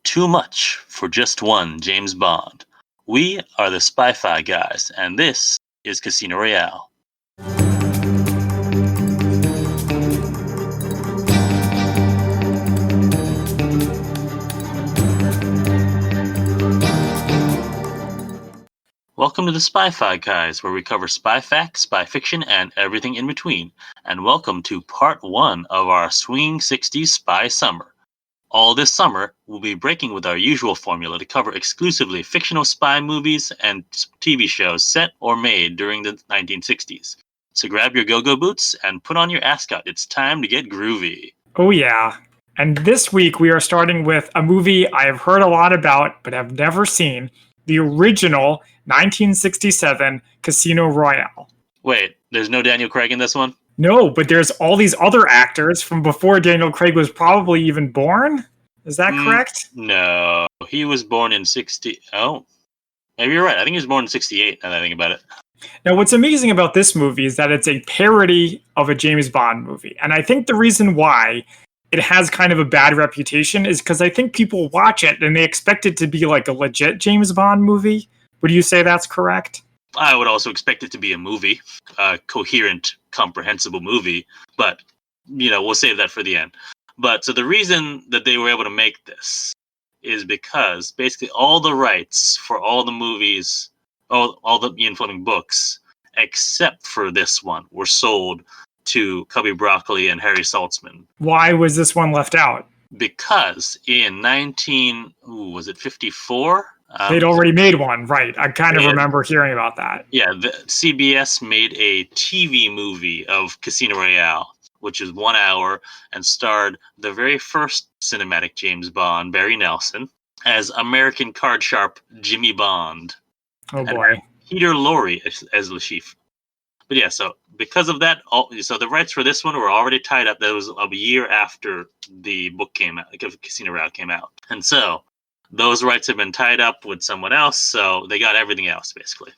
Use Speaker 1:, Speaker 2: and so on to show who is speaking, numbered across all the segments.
Speaker 1: Too much for just one James Bond. We are the Spy-Fi guys, and this is Casino Royale. Welcome to the Spy-Fi guys, where we cover spy facts, spy fiction, and everything in between. And welcome to part 1 of our Swinging 60s Spy Summer. All this summer, we'll be breaking with our usual formula to cover exclusively fictional spy movies and TV shows set or made during the 1960s. So grab your go-go boots and put on your ascot. It's time to get groovy.
Speaker 2: Oh yeah. And this week we are starting with a movie I have heard a lot about but have never seen. The original 1967 Casino Royale.
Speaker 1: Wait, there's no Daniel Craig in this one?
Speaker 2: No, but there's all these other actors from before Daniel Craig was probably even born. Is that correct?
Speaker 1: No, he was born in 60... Oh, maybe you're right. I think he was born in 68, now that I think about it.
Speaker 2: Now, what's amazing about this movie is that it's a parody of a James Bond movie. And I think the reason why it has kind of a bad reputation is because I think people watch it and they expect it to be like a legit James Bond movie. Would you say that's correct?
Speaker 1: I would also expect it to be a movie, a coherent, comprehensible movie, but, we'll save that for the end. But so the reason that they were able to make this is because basically all the rights for all the movies, all the Ian Fleming books, except for this one, were sold to Cubby Broccoli and Harry Saltzman.
Speaker 2: Why was this one left out?
Speaker 1: Because in 1954?
Speaker 2: They'd already made one, right. I kind of remember hearing about that.
Speaker 1: Yeah, the CBS made a TV movie of Casino Royale, which is 1 hour, and starred the very first cinematic James Bond, Barry Nelson, as American card sharp Jimmy Bond.
Speaker 2: Oh boy.
Speaker 1: And Peter Lorre as Le Chiffre. But yeah, so because of that, so the rights for this one were already tied up. That was a year after the book came out, like Casino Royale came out. And so those rights have been tied up with someone else, so they got everything else, basically.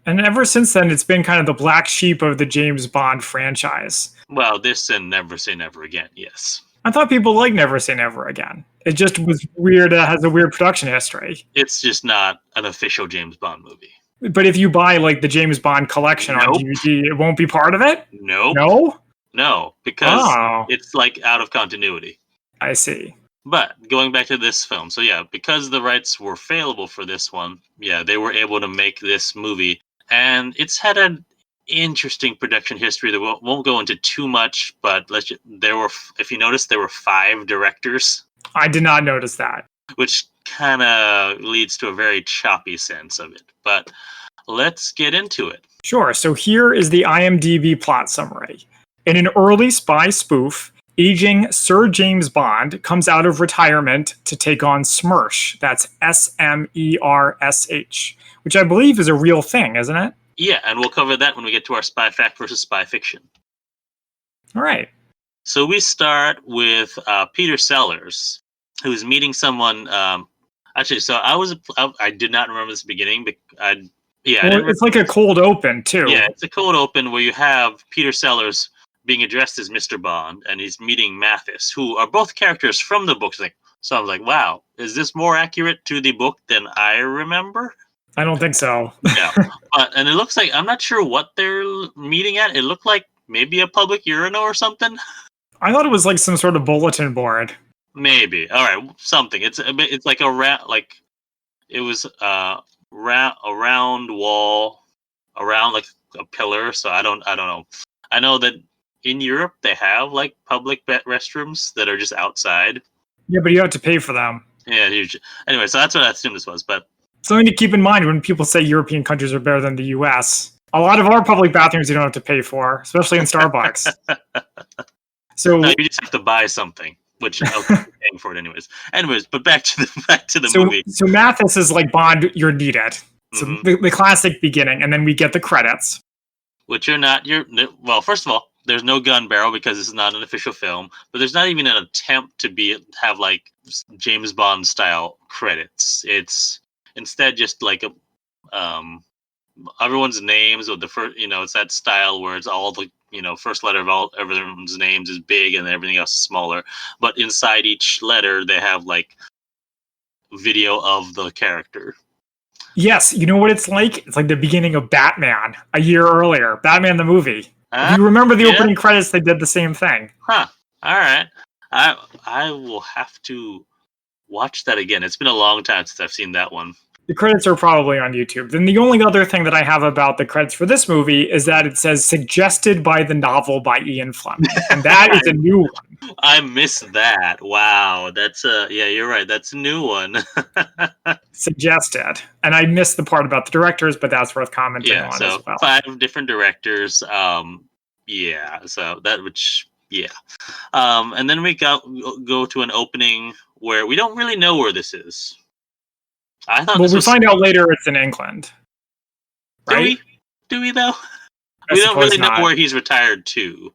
Speaker 2: And ever since then, it's been kind of the black sheep of the James Bond franchise.
Speaker 1: Well, this and Never Say Never Again, yes.
Speaker 2: I thought people liked Never Say Never Again. It just was weird. It has a weird production history.
Speaker 1: It's just not an official James Bond movie.
Speaker 2: But if you buy like the James Bond collection on DVD, it won't be part of it?
Speaker 1: Nope.
Speaker 2: No?
Speaker 1: No, because it's like out of continuity.
Speaker 2: I see.
Speaker 1: But going back to this film, so yeah, because the rights were available for this one, yeah, they were able to make this movie. And it's had an interesting production history that won't go into too much, but if you notice, there were 5 directors.
Speaker 2: I did not notice that.
Speaker 1: Which kind of leads to a very choppy sense of it. But let's get into it.
Speaker 2: Sure. So here is the IMDb plot summary. In an early spy spoof, aging Sir James Bond comes out of retirement to take on SMERSH. That's SMERSH, which I believe is a real thing, isn't it?
Speaker 1: Yeah, and we'll cover that when we get to our spy fact versus spy fiction.
Speaker 2: All right. So
Speaker 1: we start with Peter Sellers, who's meeting someone. Actually, so I did not remember this beginning.
Speaker 2: It's like a cold open, too.
Speaker 1: Yeah, it's a cold open where you have Peter Sellers being addressed as Mr. Bond, and he's meeting Mathis, who are both characters from the books. So I was like, wow, is this more accurate to the book than I remember?
Speaker 2: I don't think so.
Speaker 1: Yeah, and it looks like, I'm not sure what they're meeting at. It looked like maybe a public urinal or something.
Speaker 2: I thought it was like some sort of bulletin board.
Speaker 1: Maybe. All right, something. It's like it was a round wall around like a pillar. So I don't know. I know that in Europe they have like public restrooms that are just outside.
Speaker 2: Yeah, but you have to pay for them.
Speaker 1: Yeah, huge. Anyway, so that's what I assumed this was. But
Speaker 2: something to keep in mind when people say European countries are better than the U.S. A lot of our public bathrooms you don't have to pay for, especially in Starbucks. So
Speaker 1: no, you just have to buy something, which I'm paying for it anyways. But back to the movie.
Speaker 2: So Mathis is like Bond, you're needed. So the classic beginning, and then we get the credits.
Speaker 1: Which well, first of all, there's no gun barrel because this is not an official film, but there's not even an attempt to have like James Bond style credits. It's instead just like everyone's names with the first, it's that style where it's all the, first letter of everyone's names is big and everything else is smaller. But inside each letter, they have like video of the character.
Speaker 2: Yes, you know what it's like? It's like the beginning of Batman a year earlier. Batman the movie. If you remember the opening credits, they did the same thing.
Speaker 1: Huh. All right. I will have to watch that again. It's been a long time since I've seen that one.
Speaker 2: The credits are probably on YouTube. Then the only other thing that I have about the credits for this movie is that it says suggested by the novel by Ian Fleming. And that is a new one.
Speaker 1: I missed that. Wow. That's yeah, you're right. That's a new one.
Speaker 2: Suggested. And I missed the part about the directors, but that's worth commenting on
Speaker 1: so
Speaker 2: as well.
Speaker 1: 5 different directors. Yeah. So that which yeah. And then we go to an opening where we don't really know where this is. I thought
Speaker 2: we find out later it's in England. Right?
Speaker 1: Do we though? We don't really know where he's retired to.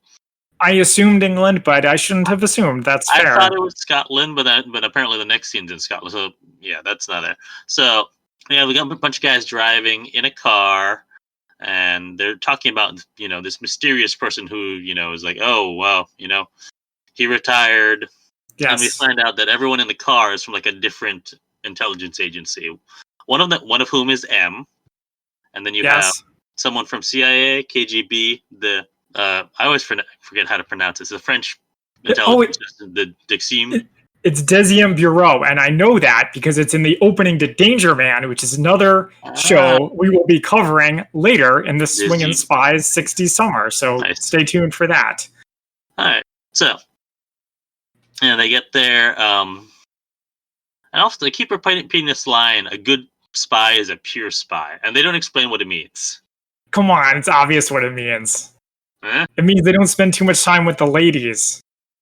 Speaker 2: I assumed England, but I shouldn't have assumed. That's fair.
Speaker 1: I thought it was Scotland, but apparently the next scene's in Scotland. So yeah, that's not there. So yeah, we got a bunch of guys driving in a car, and they're talking about this mysterious person who is like, oh wow, he retired. Yes. And we find out that everyone in the car is from like a different intelligence agency. One of whom is M, and then you have someone from CIA, KGB. I always forget how to pronounce it. It's the French intelligence, the Dixim.
Speaker 2: It's Deuxième Bureau, and I know that because it's in the opening to Danger Man, which is another show we will be covering later in the Swingin' Spies 60s summer. So Stay tuned for that.
Speaker 1: All right. So, they get there. And also, they keep repeating this line, a good spy is a pure spy. And they don't explain what it means.
Speaker 2: Come on, it's obvious what it means. It means they don't spend too much time with the ladies.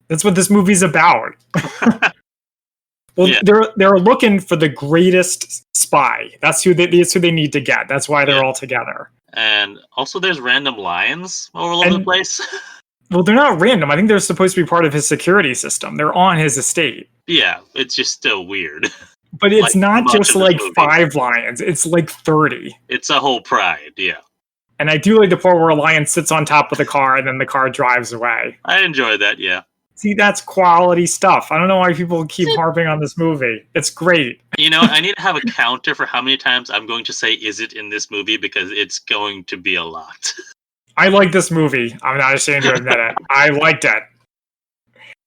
Speaker 2: That's what this movie's about. They're looking for the greatest spy. That's who they need to get. That's why they're all together.
Speaker 1: And also, there's random lines all over the place.
Speaker 2: Well, they're not random. I think they're supposed to be part of his security system. They're on his estate.
Speaker 1: Yeah, it's just still weird.
Speaker 2: But it's not just like 5 lions. It's like 30.
Speaker 1: It's a whole pride, yeah.
Speaker 2: And I do like the part where a lion sits on top of the car and then the car drives away.
Speaker 1: I enjoy that, yeah.
Speaker 2: See, that's quality stuff. I don't know why people keep harping on this movie. It's great.
Speaker 1: I need to have a counter for how many times I'm going to say, is it in this movie? Because it's going to be a lot.
Speaker 2: I like this movie. I'm not ashamed to admit it. I liked it.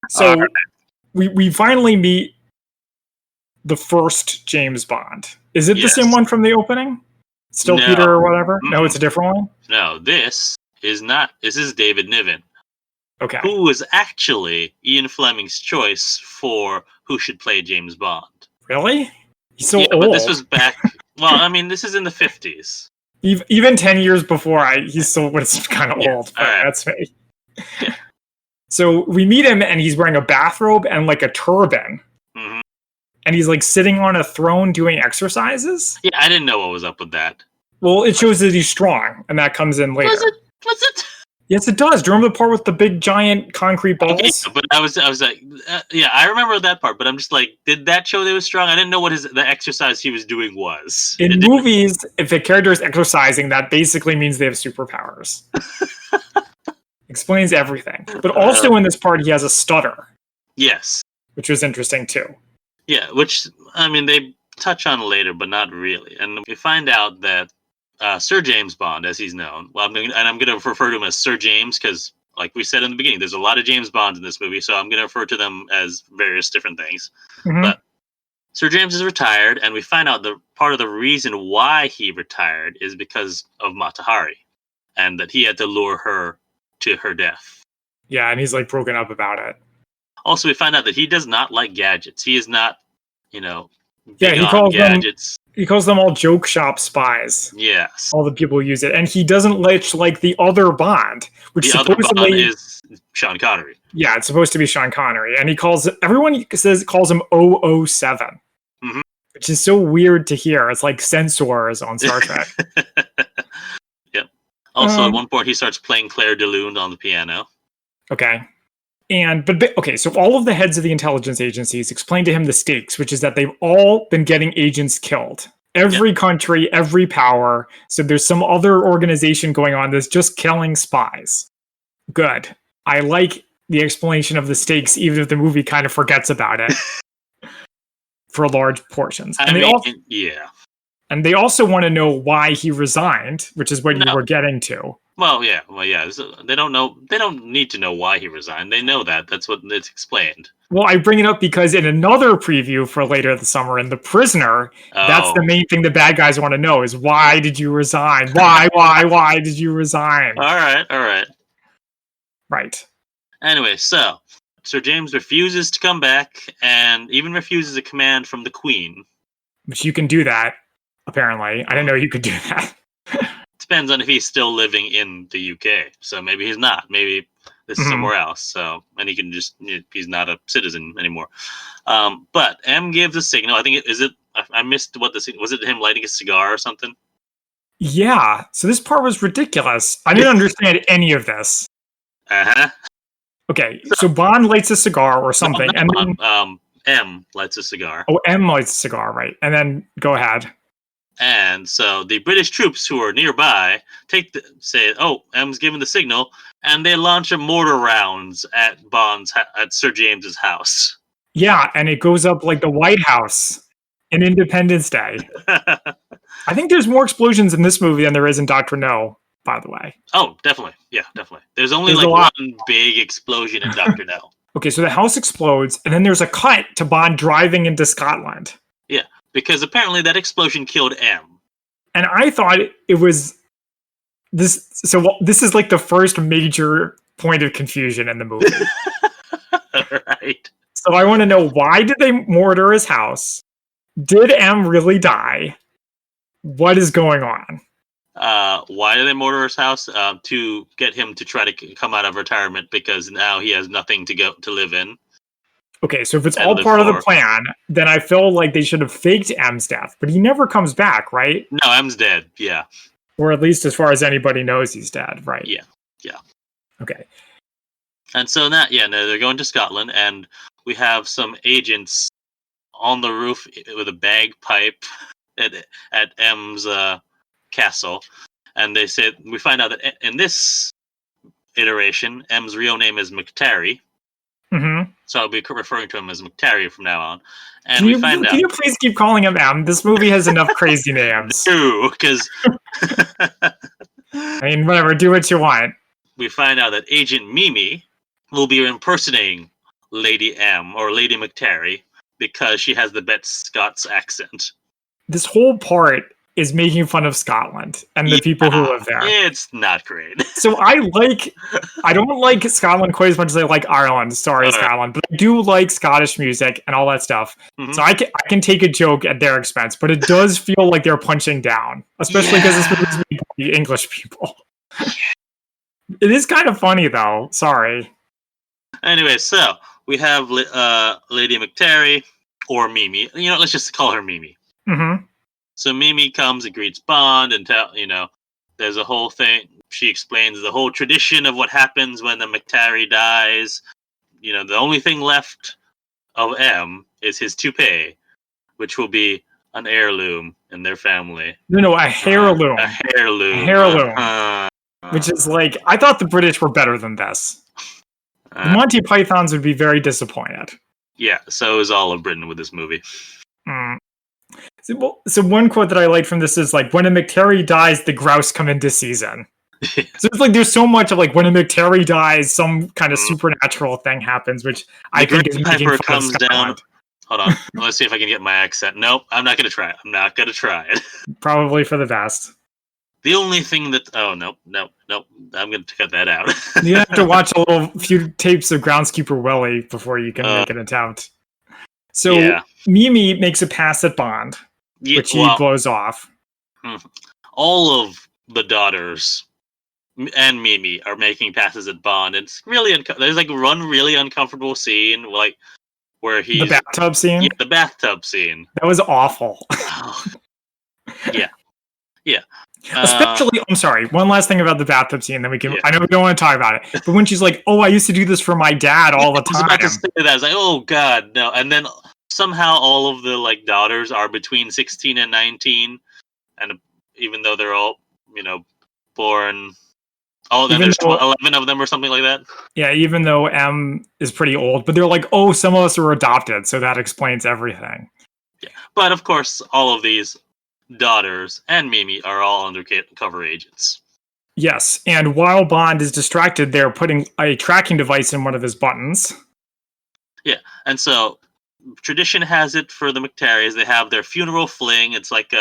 Speaker 2: So we finally meet the first James Bond. Is it the same one from the opening? Still no. Peter or whatever? Mm-hmm. No, it's a different one?
Speaker 1: No, this is not. This is David Niven.
Speaker 2: Okay.
Speaker 1: Who was actually Ian Fleming's choice for who should play James Bond.
Speaker 2: Really? He's so old.
Speaker 1: But this was back... Well, I mean, this is in the 50s.
Speaker 2: Even 10 years before, he still was kind of old. But that's me.
Speaker 1: Yeah.
Speaker 2: So we meet him, and he's wearing a bathrobe and like a turban.
Speaker 1: Mm-hmm.
Speaker 2: And he's like sitting on a throne doing exercises.
Speaker 1: Yeah, I didn't know what was up with that.
Speaker 2: Well, it shows that he's strong, and that comes in later.
Speaker 1: Was it?
Speaker 2: Yes, it does. Do you remember the part with the big giant concrete balls?
Speaker 1: Okay, but I was like, yeah, I remember that part. But I'm just like, did that show that he was strong? I didn't know what the exercise he was doing was.
Speaker 2: In movies, if a character is exercising, that basically means they have superpowers. Explains everything. But also in this part, he has a stutter.
Speaker 1: Yes.
Speaker 2: Which was interesting too.
Speaker 1: Yeah, which, I mean, they touch on later, but not really. And we find out that Sir James Bond, as he's known, I'm going to refer to him as Sir James because, like we said in the beginning, there's a lot of James Bonds in this movie, so I'm going to refer to them as various different things. Mm-hmm. But Sir James is retired, and we find out part of the reason why he retired is because of Mata Hari, and that he had to lure her to her death.
Speaker 2: Yeah, and he's like broken up about it.
Speaker 1: Also, we find out that he does not like gadgets. He is not, he
Speaker 2: calls them all joke shop spies.
Speaker 1: Yes.
Speaker 2: All the people who use it. And he doesn't like the other Bond, which
Speaker 1: supposedly other Bond is Sean Connery.
Speaker 2: Yeah, it's supposed to be Sean Connery. And calls him 007. Mm-hmm. Which is so weird to hear. It's like censors on Star Trek.
Speaker 1: Yep. Also, at one point, he starts playing Claire de Lune on the piano.
Speaker 2: Okay. So all of the heads of the intelligence agencies explain to him the stakes, which is that they've all been getting agents killed. Every country, every power. So there's some other organization going on that's just killing spies. Good. I like the explanation of the stakes, even if the movie kind of forgets about it. for large portions.
Speaker 1: Yeah.
Speaker 2: And they also want to know why he resigned, which is what you
Speaker 1: No.
Speaker 2: were getting to.
Speaker 1: Well, yeah. They don't know. They don't need to know why he resigned. They know that. That's what it's explained.
Speaker 2: Well, I bring it up because in another preview for later this summer, in The Prisoner, that's the main thing the bad guys want to know is why did you resign? Why did you resign?
Speaker 1: All right.
Speaker 2: Right.
Speaker 1: Anyway, so Sir James refuses to come back and even refuses a command from the Queen.
Speaker 2: Which you can do that, apparently. I didn't know you could do that.
Speaker 1: Depends on if he's still living in the UK. So maybe he's not. Maybe this is somewhere else. So, and he can just, he's not a citizen anymore. But M gives a signal. I think I missed what was it him lighting a cigar or something?
Speaker 2: Yeah. So this part was ridiculous. I didn't understand any of this. Okay. So Bond lights a cigar or something.
Speaker 1: M lights a cigar.
Speaker 2: Oh, M lights a cigar, right. And then go ahead.
Speaker 1: And so the British troops who are nearby say, "Oh, M's given the signal," and they launch a mortar rounds at Sir James's house.
Speaker 2: Yeah, and it goes up like the White House in Independence Day. I think there's more explosions in this movie than there is in Dr. No, by the way.
Speaker 1: Oh, definitely. Yeah, definitely. There's only one big explosion in Dr. No.
Speaker 2: Okay, so the house explodes, and then there's a cut to Bond driving into Scotland.
Speaker 1: Yeah. Because apparently that explosion killed M. And
Speaker 2: I thought it was this. So this is like the first major point of confusion in the movie.
Speaker 1: Right.
Speaker 2: So I want to know, why did they mortar his house? Did M really die? What is going on?
Speaker 1: Why did they mortar his house? To get him to try to come out of retirement because now he has nothing to live in.
Speaker 2: Okay, so if it's all part of the plan, then I feel like they should have faked M's death, but he never comes back, right?
Speaker 1: No, M's dead, yeah.
Speaker 2: Or at least as far as anybody knows, he's dead, right?
Speaker 1: Yeah.
Speaker 2: Okay.
Speaker 1: And so they're going to Scotland, and we have some agents on the roof with a bagpipe at M's castle, and we find out that in this iteration, M's real name is McTarry.
Speaker 2: Mm-hmm.
Speaker 1: So I'll be referring to him as McTarry from now on. And
Speaker 2: can you please keep calling him M? This movie has enough crazy names.
Speaker 1: True, because
Speaker 2: I mean, whatever, do what you want.
Speaker 1: We find out that Agent Mimi will be impersonating Lady M or Lady McTarry because she has the best Scots accent.
Speaker 2: This whole part is making fun of Scotland and the people who live there.
Speaker 1: It's not great.
Speaker 2: So I don't like Scotland quite as much as I like Ireland. Sorry, Scotland. But I do like Scottish music and all that stuff. Mm-hmm. So I can take a joke at their expense, but it does feel like they're punching down. Especially because this movie's made by the English people. It is kind of funny, though. Sorry.
Speaker 1: Anyway, so we have Lady McTarry, or Mimi. Let's just call her Mimi.
Speaker 2: Mm-hmm.
Speaker 1: So Mimi comes and greets Bond and there's a whole thing. She explains the whole tradition of what happens when the McTarry dies. The only thing left of M is his toupee, which will be an heirloom in their family.
Speaker 2: No, a heirloom.
Speaker 1: A heirloom.
Speaker 2: A heirloom. Which is like, I thought the British were better than this. The Monty Pythons would be very disappointed.
Speaker 1: Yeah, so is all of Britain with this movie.
Speaker 2: So one quote that I like from this is like, when a McTarry dies, the grouse come into season. So it's like there's so much of like, when a McTarry dies, some kind of supernatural thing happens, which I think is making fun
Speaker 1: comes
Speaker 2: of
Speaker 1: down. Hold on, let's see if I can get my accent. Nope, I'm not gonna try it.
Speaker 2: Probably for the best.
Speaker 1: The only thing that nope, I'm gonna cut that out.
Speaker 2: You have to watch a few tapes of Groundskeeper Willie before you can make an attempt. So Mimi makes a pass at Bond, which he blows off.
Speaker 1: All of the daughters and Mimi are making passes at Bond. It's really there's like one really uncomfortable scene, like where he's
Speaker 2: the bathtub scene.
Speaker 1: Yeah, the bathtub scene.
Speaker 2: That was awful.
Speaker 1: Yeah.
Speaker 2: Especially, I'm sorry, one last thing about the bathtub scene, then we can. I know we don't want to talk about it, but when she's like, "Oh, I used to do this for my dad all the time." I was about to say
Speaker 1: that. I was like, "Oh God, no!" And then somehow all of the daughters are between 16 and 19, and even though they're all born, then there's 11 of them or something like that.
Speaker 2: Yeah, even though M is pretty old, but they're like, "Oh, some of us were adopted, so that explains everything."
Speaker 1: But of course, all of these daughters and Mimi are all undercover agents.
Speaker 2: Yes, and while Bond is distracted, they're putting a tracking device in one of his buttons.
Speaker 1: Yeah, and so tradition has it for the McTarrys. They have their funeral fling. It's like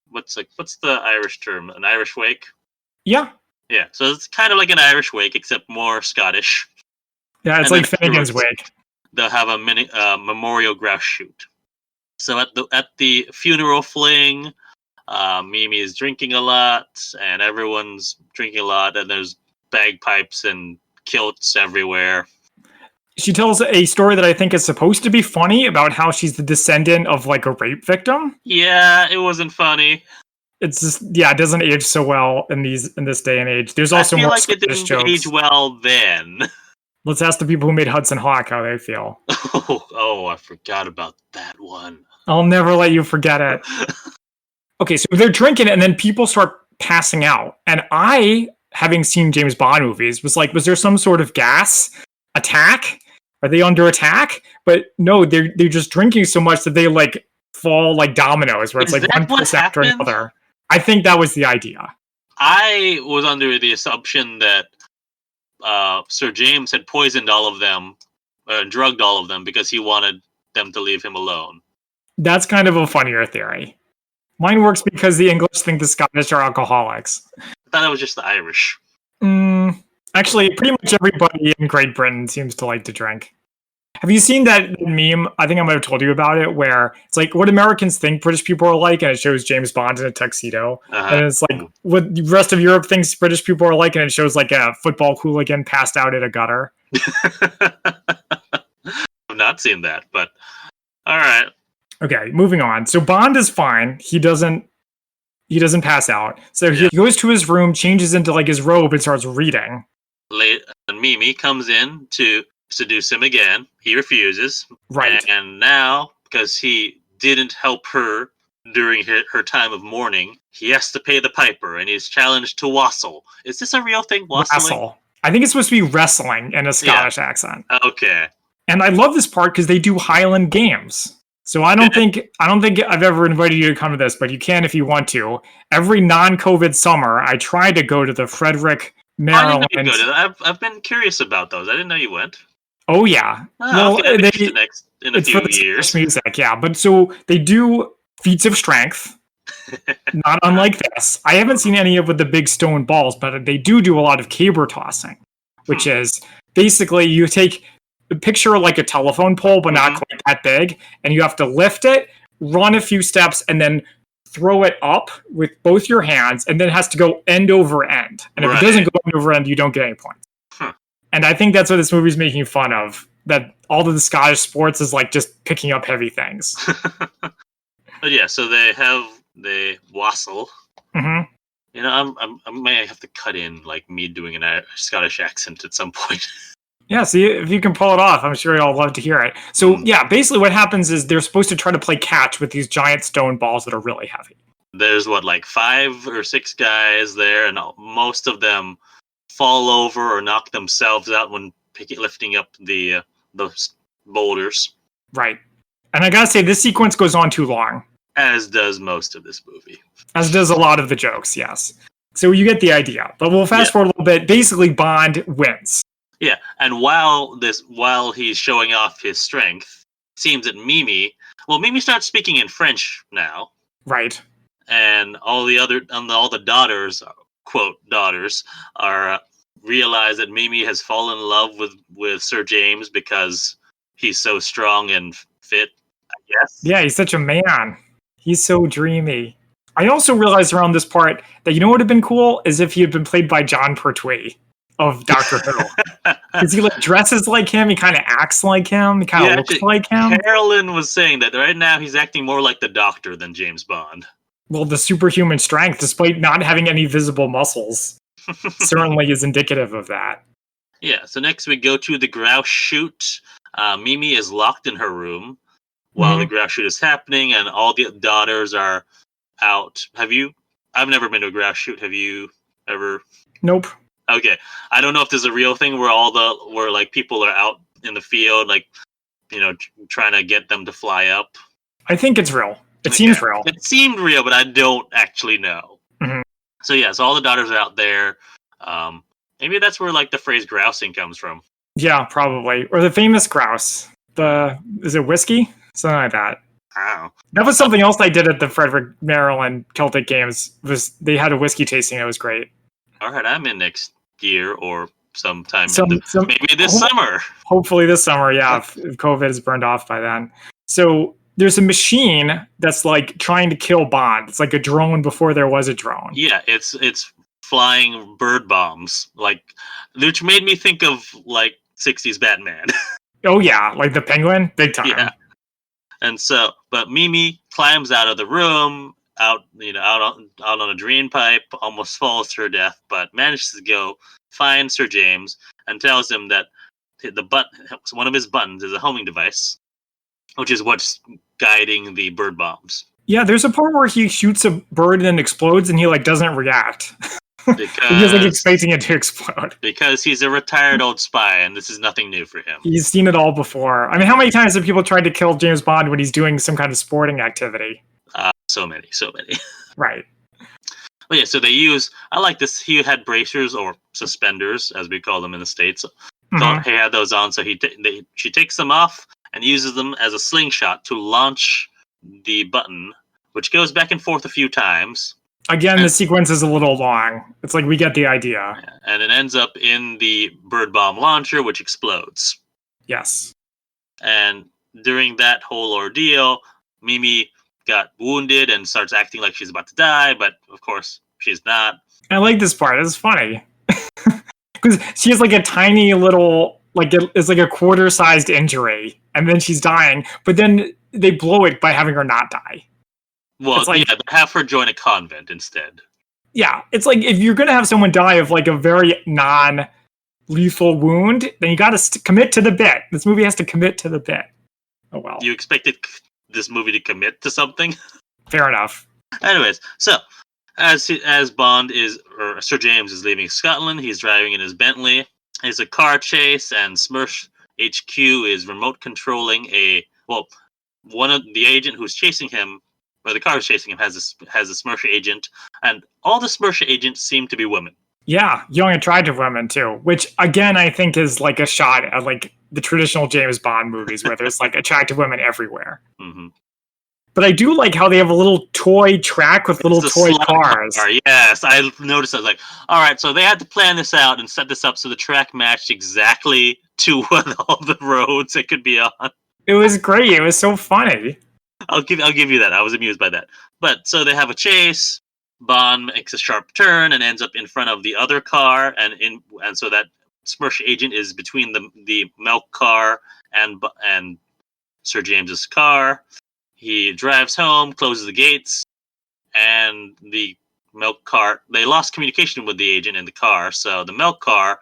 Speaker 1: what's the Irish term? An Irish wake?
Speaker 2: Yeah.
Speaker 1: Yeah, so it's kind of like an Irish wake, except more Scottish.
Speaker 2: Yeah, it's
Speaker 1: And
Speaker 2: like Finnegan's Wake.
Speaker 1: They'll have a memorial grouse shoot. So at the funeral fling, Mimi is drinking a lot, and everyone's drinking a lot, and there's bagpipes and kilts everywhere.
Speaker 2: She tells a story that I think is supposed to be funny about how she's the descendant of like a rape victim.
Speaker 1: Yeah, it wasn't funny.
Speaker 2: It's just it doesn't age so well in this day and age. There's also
Speaker 1: I feel
Speaker 2: more
Speaker 1: like it didn't
Speaker 2: jokes.
Speaker 1: age well then.
Speaker 2: Let's ask the people who made Hudson Hawk how they feel.
Speaker 1: Oh, I forgot about that one.
Speaker 2: I'll never let you forget it. Okay, so they're drinking and then people start passing out. And I, having seen James Bond movies, was like, was there some sort of gas attack? Are they under attack? But no, they're just drinking so much that they like fall like dominoes, where it's like one person after another. I think that was the idea.
Speaker 1: I was under the assumption that Sir James had poisoned all of them, drugged all of them because he wanted them to leave him alone.
Speaker 2: That's kind of a funnier theory. Mine works because the English think the Scottish are alcoholics.
Speaker 1: I thought it was just the Irish.
Speaker 2: Actually, pretty much everybody in Great Britain seems to like to drink. Have you seen that meme? I think I might have told you about it, where it's like what Americans think British people are like, and it shows James Bond in a tuxedo. And it's like what the rest of Europe thinks British people are like, and it shows like a football hooligan passed out in a gutter.
Speaker 1: I've not seen that, but all right.
Speaker 2: Okay, moving on. So Bond is fine. He doesn't pass out. So he goes to his room, changes into like his robe, and starts reading.
Speaker 1: And Mimi comes in to seduce him again. He refuses.
Speaker 2: Right.
Speaker 1: And now, because he didn't help her during her time of mourning, he has to pay the piper, and he's challenged to wassail. Is this a real thing, wassailing?
Speaker 2: Wrestle. I think it's supposed to be wrestling in a Scottish accent.
Speaker 1: Okay.
Speaker 2: And I love this part because they do Highland games. So I don't think I've ever invited you to come to this, but you can if you want to. Every non-COVID summer, I try to go to the Frederick, Maryland.
Speaker 1: I didn't know you go to that. I've been curious about those. I didn't know you went.
Speaker 2: Oh yeah.
Speaker 1: Well, okay, in a few years.
Speaker 2: Music, yeah. But so they do feats of strength, not unlike this. I haven't seen any of with the big stone balls, but they do a lot of caber tossing, which is basically you take. Picture like a telephone pole, but not quite that big, and you have to lift it, run a few steps, and then throw it up with both your hands, and then it has to go end over end. And if it doesn't go end over end, you don't get any points. And I think that's what this movie's making fun of, that all of the Scottish sports is like just picking up heavy things.
Speaker 1: But yeah, so they wassail. You know, I may have to cut in like me doing a Scottish accent at some point.
Speaker 2: Yeah, see, if you can pull it off, I'm sure you'll love to hear it. So, yeah, basically what happens is they're supposed to try to play catch with these giant stone balls that are really heavy. There's,
Speaker 1: like 5 or 6 guys there, and most of them fall over or knock themselves out when lifting up the boulders.
Speaker 2: Right. And I gotta say, this sequence goes on too long.
Speaker 1: As does most of this movie.
Speaker 2: As does a lot of the jokes, yes. So you get the idea. But we'll fast forward a little bit. Basically, Bond wins.
Speaker 1: Yeah, and while he's showing off his strength, it seems that Mimi starts speaking in French now.
Speaker 2: Right.
Speaker 1: And all the daughters, quote daughters, are realize that Mimi has fallen in love with Sir James because he's so strong and fit, I guess.
Speaker 2: Yeah, he's such a man. He's so dreamy. I also realized around this part that what would have been cool is if he had been played by John Pertwee of Doctor Who. Because he dresses like him, he kind of acts like him, he kind of looks like him.
Speaker 1: Carolyn was saying that right now he's acting more like the Doctor than James Bond.
Speaker 2: Well, the superhuman strength, despite not having any visible muscles, certainly is indicative of that.
Speaker 1: Yeah, so next we go to the grouse shoot. Mimi is locked in her room while the grouse shoot is happening, and all the daughters are out. I've never been to a grouse shoot. Have you ever?
Speaker 2: Nope.
Speaker 1: Okay, I don't know if there's a real thing where people are out in the field, trying to get them to fly up.
Speaker 2: I think it's real. It seems real.
Speaker 1: It seemed real, but I don't actually know.
Speaker 2: Mhm.
Speaker 1: So yeah, so all the daughters are out there. Maybe that's where like the phrase grousing comes from.
Speaker 2: Yeah, probably. Or the famous grouse. Is it whiskey? Something like that.
Speaker 1: I don't know.
Speaker 2: That was something else I did at the Frederick, Maryland Celtic Games. Was they had a whiskey tasting that was great.
Speaker 1: All right, I'm in next year or sometime maybe this
Speaker 2: ho-
Speaker 1: summer.
Speaker 2: Hopefully this summer, yeah, if COVID is burned off by then. So there's a machine that's like trying to kill Bond. It's like a drone before there was a drone.
Speaker 1: Yeah, it's flying bird bombs, like, which made me think of like 60s Batman.
Speaker 2: Oh yeah, like the penguin, big time.
Speaker 1: Yeah. And so, but Mimi climbs out of the room, out on a drain pipe, almost falls to her death, but manages to go find Sir James and tells him that one of his buttons is a homing device, which is what's guiding the bird bombs.
Speaker 2: Yeah, there's a part where he shoots a bird and then explodes, and he like doesn't react.
Speaker 1: Because
Speaker 2: he's like expecting it to explode.
Speaker 1: Because he's a retired old spy, and this is nothing new for him.
Speaker 2: He's seen it all before. I mean, how many times have people tried to kill James Bond when he's doing some kind of sporting activity?
Speaker 1: So many.
Speaker 2: Right.
Speaker 1: Well, yeah, so I like this, he had bracers or suspenders, as we call them in the States.
Speaker 2: Mhm.
Speaker 1: He had those on, so she takes them off and uses them as a slingshot to launch the button, which goes back and forth a few times.
Speaker 2: Again, the sequence is a little long. It's like we get the idea.
Speaker 1: And it ends up in the bird bomb launcher, which explodes.
Speaker 2: Yes.
Speaker 1: And during that whole ordeal, Mimi got wounded and starts acting like she's about to die, but of course she's not.
Speaker 2: I like this part. It's funny. Because she has like a tiny little, like it's like a quarter-sized injury, and then she's dying, but then they blow it by having her not die.
Speaker 1: Well, like, yeah, have her join a convent instead.
Speaker 2: Yeah, it's like if you're going to have someone die of like a very non-lethal wound, then you got to commit to the bit. This movie has to commit to the bit. Oh, well.
Speaker 1: You expected this movie to commit to something?
Speaker 2: Fair enough.
Speaker 1: Anyways, so as Sir James is leaving Scotland, he's driving in his Bentley. It's a car chase, and Smurf HQ is remote controlling one of the agent who's chasing him, or the car who's chasing him, has a Smurf agent, and all the Smurf agents seem to be women.
Speaker 2: Yeah, young attractive women too, which again I think is like a shot at like the traditional James Bond movies where there's like attractive women everywhere.
Speaker 1: Mm-hmm.
Speaker 2: But I do like how they have a little toy track with little toy cars.
Speaker 1: Car. Yes, I noticed. I was like, all right, so they had to plan this out and set this up so the track matched exactly to what all the roads it could be on.
Speaker 2: It was great. It was so funny.
Speaker 1: I'll give you that. I was amused by that. But so they have a chase. Bond makes a sharp turn and ends up in front of the other car, and so that Smurf agent is between the milk car and Sir James's car. He drives home, closes the gates, and the milk car. They lost communication with the agent in the car, so the milk car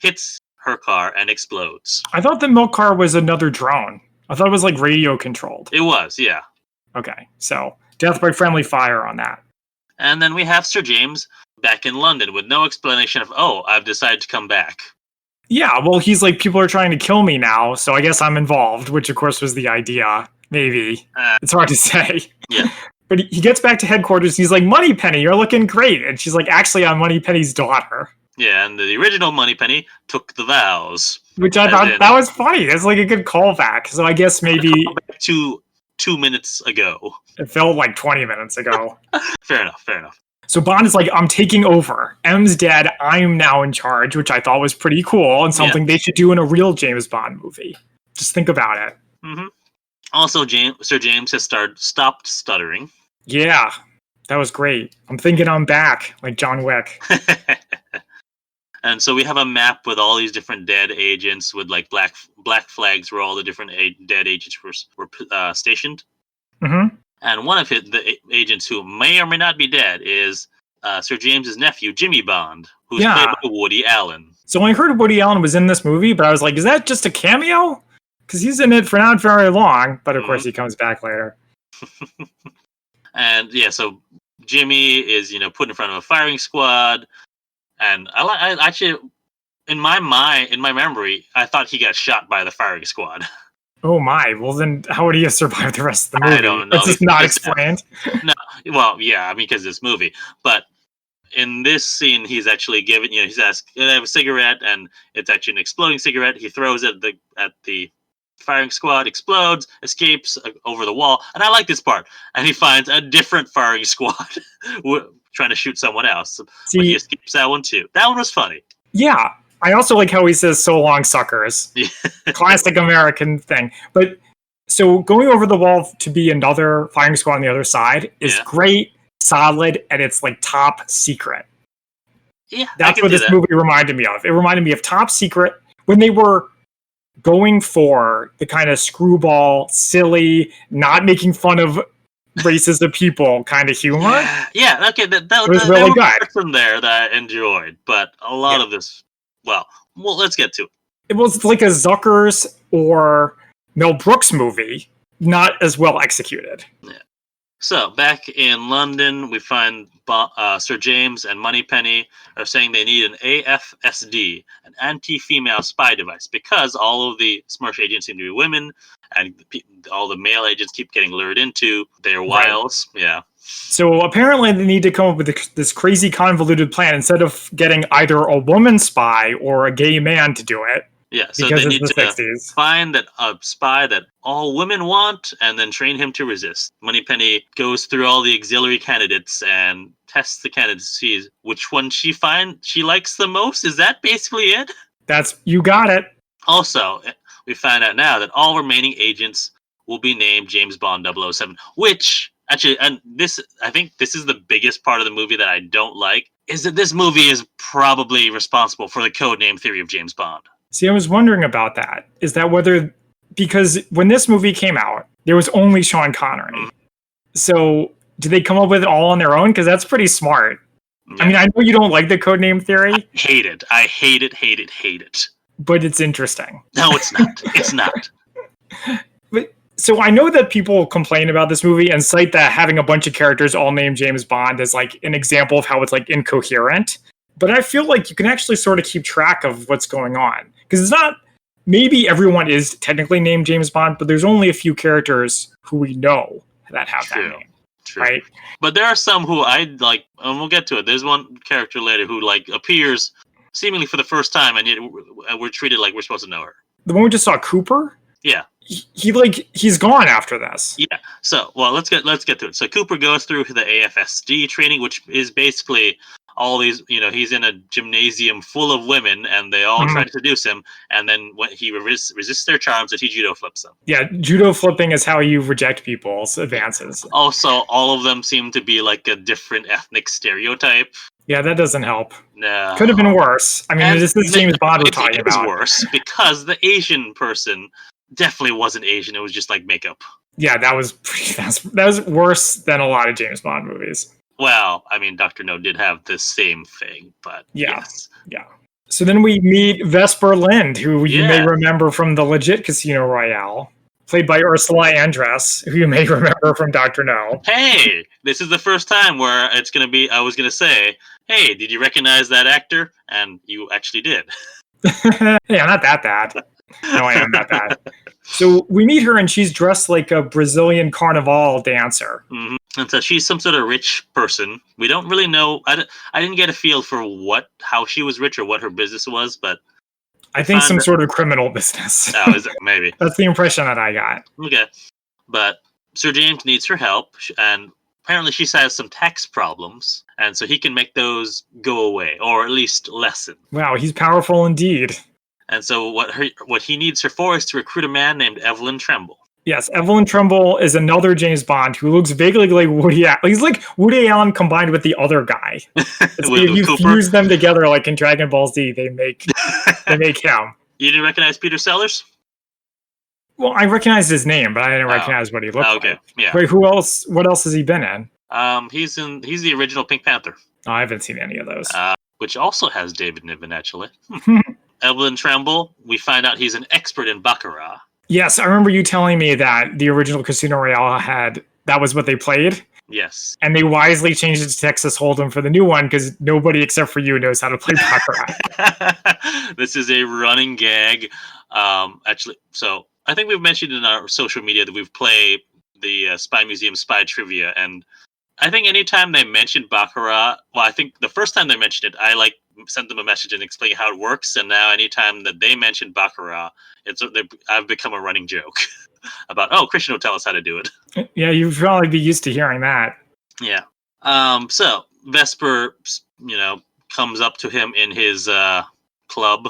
Speaker 1: hits her car and explodes.
Speaker 2: I thought the milk car was another drone. I thought it was like radio controlled.
Speaker 1: It was, yeah.
Speaker 2: Okay, so death by friendly fire on that.
Speaker 1: And then we have Sir James back in London with no explanation of, I've decided to come back.
Speaker 2: Yeah, well, he's like, people are trying to kill me now, so I guess I'm involved, which of course was the idea. Maybe. It's hard to say.
Speaker 1: Yeah.
Speaker 2: But he gets back to headquarters, he's like, Moneypenny, you're looking great. And she's like, actually, I'm Moneypenny's daughter.
Speaker 1: Yeah, and the original Moneypenny took the vows.
Speaker 2: Which I thought that was funny. That's like a good callback. So I guess maybe...
Speaker 1: to 2 minutes ago.
Speaker 2: It felt like 20 minutes ago.
Speaker 1: Fair enough.
Speaker 2: So Bond is like, I'm taking over. M's dead. I'm now in charge, which I thought was pretty cool and something they should do in a real James Bond movie. Just think about it.
Speaker 1: Mm-hmm. Also, Sir James has stopped stuttering.
Speaker 2: Yeah, that was great. I'm thinking I'm back, like John Wick.
Speaker 1: And so we have a map with all these different dead agents with like black flags where all the different dead agents were stationed.
Speaker 2: Mm-hmm.
Speaker 1: And one of the agents who may or may not be dead is Sir James's nephew, Jimmy Bond, who's played by Woody Allen.
Speaker 2: So I heard Woody Allen was in this movie, but I was like, is that just a cameo? Because he's in it for not very long, but of course he comes back later.
Speaker 1: And yeah, so Jimmy is, put in front of a firing squad. And I actually, in my memory, I thought he got shot by the firing squad.
Speaker 2: Oh my! Well, then how would he have survived the rest of the movie?
Speaker 1: I don't know.
Speaker 2: It's just not explained.
Speaker 1: No, well, yeah, I mean, because it's movie. But in this scene, he's actually given, he's asked, "Can I have a cigarette?" And it's actually an exploding cigarette. He throws it at the firing squad, explodes, escapes over the wall. And I like this part. And he finds a different firing squad trying to shoot someone else. But he escapes that one too. That one was funny.
Speaker 2: Yeah. I also like how he says, "So long, suckers." Classic American thing. But so going over the wall to be another firing squad on the other side is great, solid, and it's like top secret.
Speaker 1: Yeah,
Speaker 2: that's what this movie reminded me of. It reminded me of Top Secret when they were going for the kind of screwball, silly, not making fun of races of people kind of humor.
Speaker 1: Yeah, okay, that
Speaker 2: was really good
Speaker 1: from there that I enjoyed, but a lot of this, well, let's get to it.
Speaker 2: It was like a Zuckers or Mel Brooks movie, not as well executed.
Speaker 1: Yeah. So back in London, we find Sir James and Moneypenny are saying they need an AFSD, an anti-female spy device, because all of the SMERSH agents seem to be women, and all the male agents keep getting lured into their wiles. Right. Yeah.
Speaker 2: So apparently they need to come up with this crazy convoluted plan instead of getting either a woman spy or a gay man to do it.
Speaker 1: Yeah, so they need to find a spy that all women want and then train him to resist. Moneypenny goes through all the auxiliary candidates and tests the candidates to see which one she likes the most. Is that basically it?
Speaker 2: You got it.
Speaker 1: Also, we find out now that all remaining agents will be named James Bond 007, which actually, and I think this is the biggest part of the movie that I don't like, is that this movie is probably responsible for the codename theory of James Bond.
Speaker 2: See, I was wondering about that. Is that because when this movie came out, there was only Sean Connery. Mm-hmm. So did they come up with it all on their own? Because that's pretty smart. Yeah. I mean, I know you don't like the codename theory.
Speaker 1: I hate it.
Speaker 2: But it's interesting.
Speaker 1: No, it's not. It's not.
Speaker 2: But so I know that people complain about this movie and cite that having a bunch of characters all named James Bond as like an example of how it's like incoherent. But I feel like you can actually sort of keep track of what's going on. Because it's not, maybe everyone is technically named James Bond, but there's only a few characters who we know that have that name.
Speaker 1: True.
Speaker 2: Right?
Speaker 1: But there are some who I like, and we'll get to it. There's one character later who like appears seemingly for the first time, and yet we're treated like we're supposed to know her.
Speaker 2: The one we just saw, Cooper?
Speaker 1: Yeah.
Speaker 2: He's gone after this.
Speaker 1: Yeah. So, well, let's get to it. So Cooper goes through the AFSD training, which is basically all these, he's in a gymnasium full of women, and they all try to seduce him. And then when he resists their charms, that he judo flips them.
Speaker 2: Yeah, judo flipping is how you reject people's advances.
Speaker 1: Also, all of them seem to be like a different ethnic stereotype.
Speaker 2: Yeah, that doesn't help.
Speaker 1: No.
Speaker 2: Could have been worse. I mean, this is James Bond we're talking about.
Speaker 1: It was worse because the Asian person definitely wasn't Asian. It was just like makeup.
Speaker 2: Yeah, that was worse than a lot of James Bond movies.
Speaker 1: Well, I mean, Dr. No did have the same thing, but yes.
Speaker 2: Yeah. So then we meet Vesper Lynd, who you may remember from the legit Casino Royale, played by Ursula Andress, who you may remember from Dr. No.
Speaker 1: Hey, this is the first time where it's going to be, I was going to say, hey, did you recognize that actor? And you actually did.
Speaker 2: Yeah, not that bad. No, I am that bad. So we meet her, and she's dressed like a Brazilian carnival dancer.
Speaker 1: Mm-hmm. And so she's some sort of rich person. We don't really know. I didn't get a feel for how she was rich or what her business was, but
Speaker 2: I think some sort of criminal business.
Speaker 1: Oh, is it? Maybe.
Speaker 2: That's the impression that I got.
Speaker 1: Okay. But Sir James needs her help, and apparently she has some tax problems, and so he can make those go away, or at least lessen.
Speaker 2: Wow, he's powerful indeed.
Speaker 1: And so what he needs her for is to recruit a man named Evelyn Tremble.
Speaker 2: Yes, Evelyn Tremble is another James Bond who looks vaguely like Woody Allen. He's like Woody Allen combined with the other guy. If you fuse them together like in Dragon Ball Z, they make him.
Speaker 1: You didn't recognize Peter Sellers?
Speaker 2: Well, I recognized his name, but I didn't recognize what he looked like. Okay, yeah. Wait, who else? What else has he been in?
Speaker 1: He's the original Pink Panther.
Speaker 2: Oh, I haven't seen any of those.
Speaker 1: Which also has David Niven, actually. Evelyn Tremble, we find out he's an expert in Baccarat.
Speaker 2: Yes, I remember you telling me that the original Casino Royale that was what they played.
Speaker 1: Yes.
Speaker 2: And they wisely changed it to Texas Hold'em for the new one because nobody except for you knows how to play Baccarat.
Speaker 1: This is a running gag. Actually, so I think we've mentioned in our social media that we've played the Spy Museum Spy Trivia, and I think anytime they mentioned Baccarat, well, I think the first time they mentioned it, I sent them a message and explain how it works, and now anytime that they mention Baccarat, I've become a running joke about, Christian will tell us how to do it.
Speaker 2: Yeah, you'd probably be used to hearing that.
Speaker 1: Yeah. So Vesper, comes up to him in his club,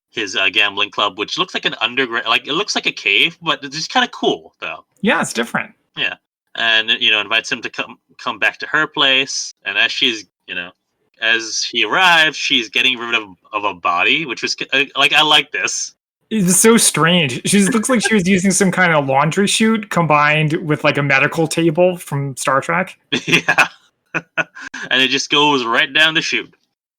Speaker 1: his gambling club, which looks like an underground, it looks like a cave, but it's just kind of cool, though.
Speaker 2: Yeah, it's different.
Speaker 1: Yeah. And, invites him to come back to her place. And as as he arrives, she's getting rid of a body, which was, I like this.
Speaker 2: It's so strange. She looks like she was using some kind of laundry chute combined with a medical table from Star Trek.
Speaker 1: Yeah. And it just goes right down the chute.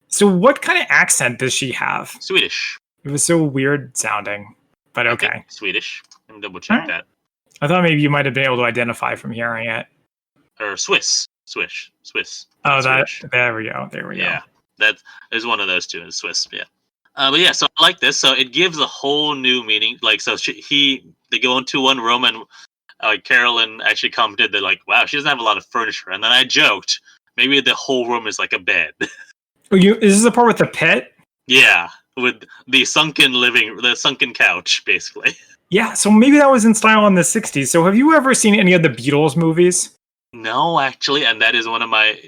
Speaker 2: So what kind of accent does she have?
Speaker 1: Swedish.
Speaker 2: It was so weird sounding, but okay.
Speaker 1: Swedish. Let me double check that.
Speaker 2: I thought maybe you might have been able to identify from hearing it.
Speaker 1: Or Swiss.
Speaker 2: Oh,
Speaker 1: Swedish.
Speaker 2: There we go.
Speaker 1: Yeah, that is one of those two. Is Swiss. Yeah. But yeah, so I like this. So it gives a whole new meaning. They go into one room, and Carolyn actually commented that wow, she doesn't have a lot of furniture. And then I joked, maybe the whole room is like a bed.
Speaker 2: Is this the part with the pit?
Speaker 1: Yeah, with the sunken couch, basically.
Speaker 2: Yeah, so maybe that was in style in the 60s. So have you ever seen any of the Beatles movies?
Speaker 1: No, actually, and that is one of my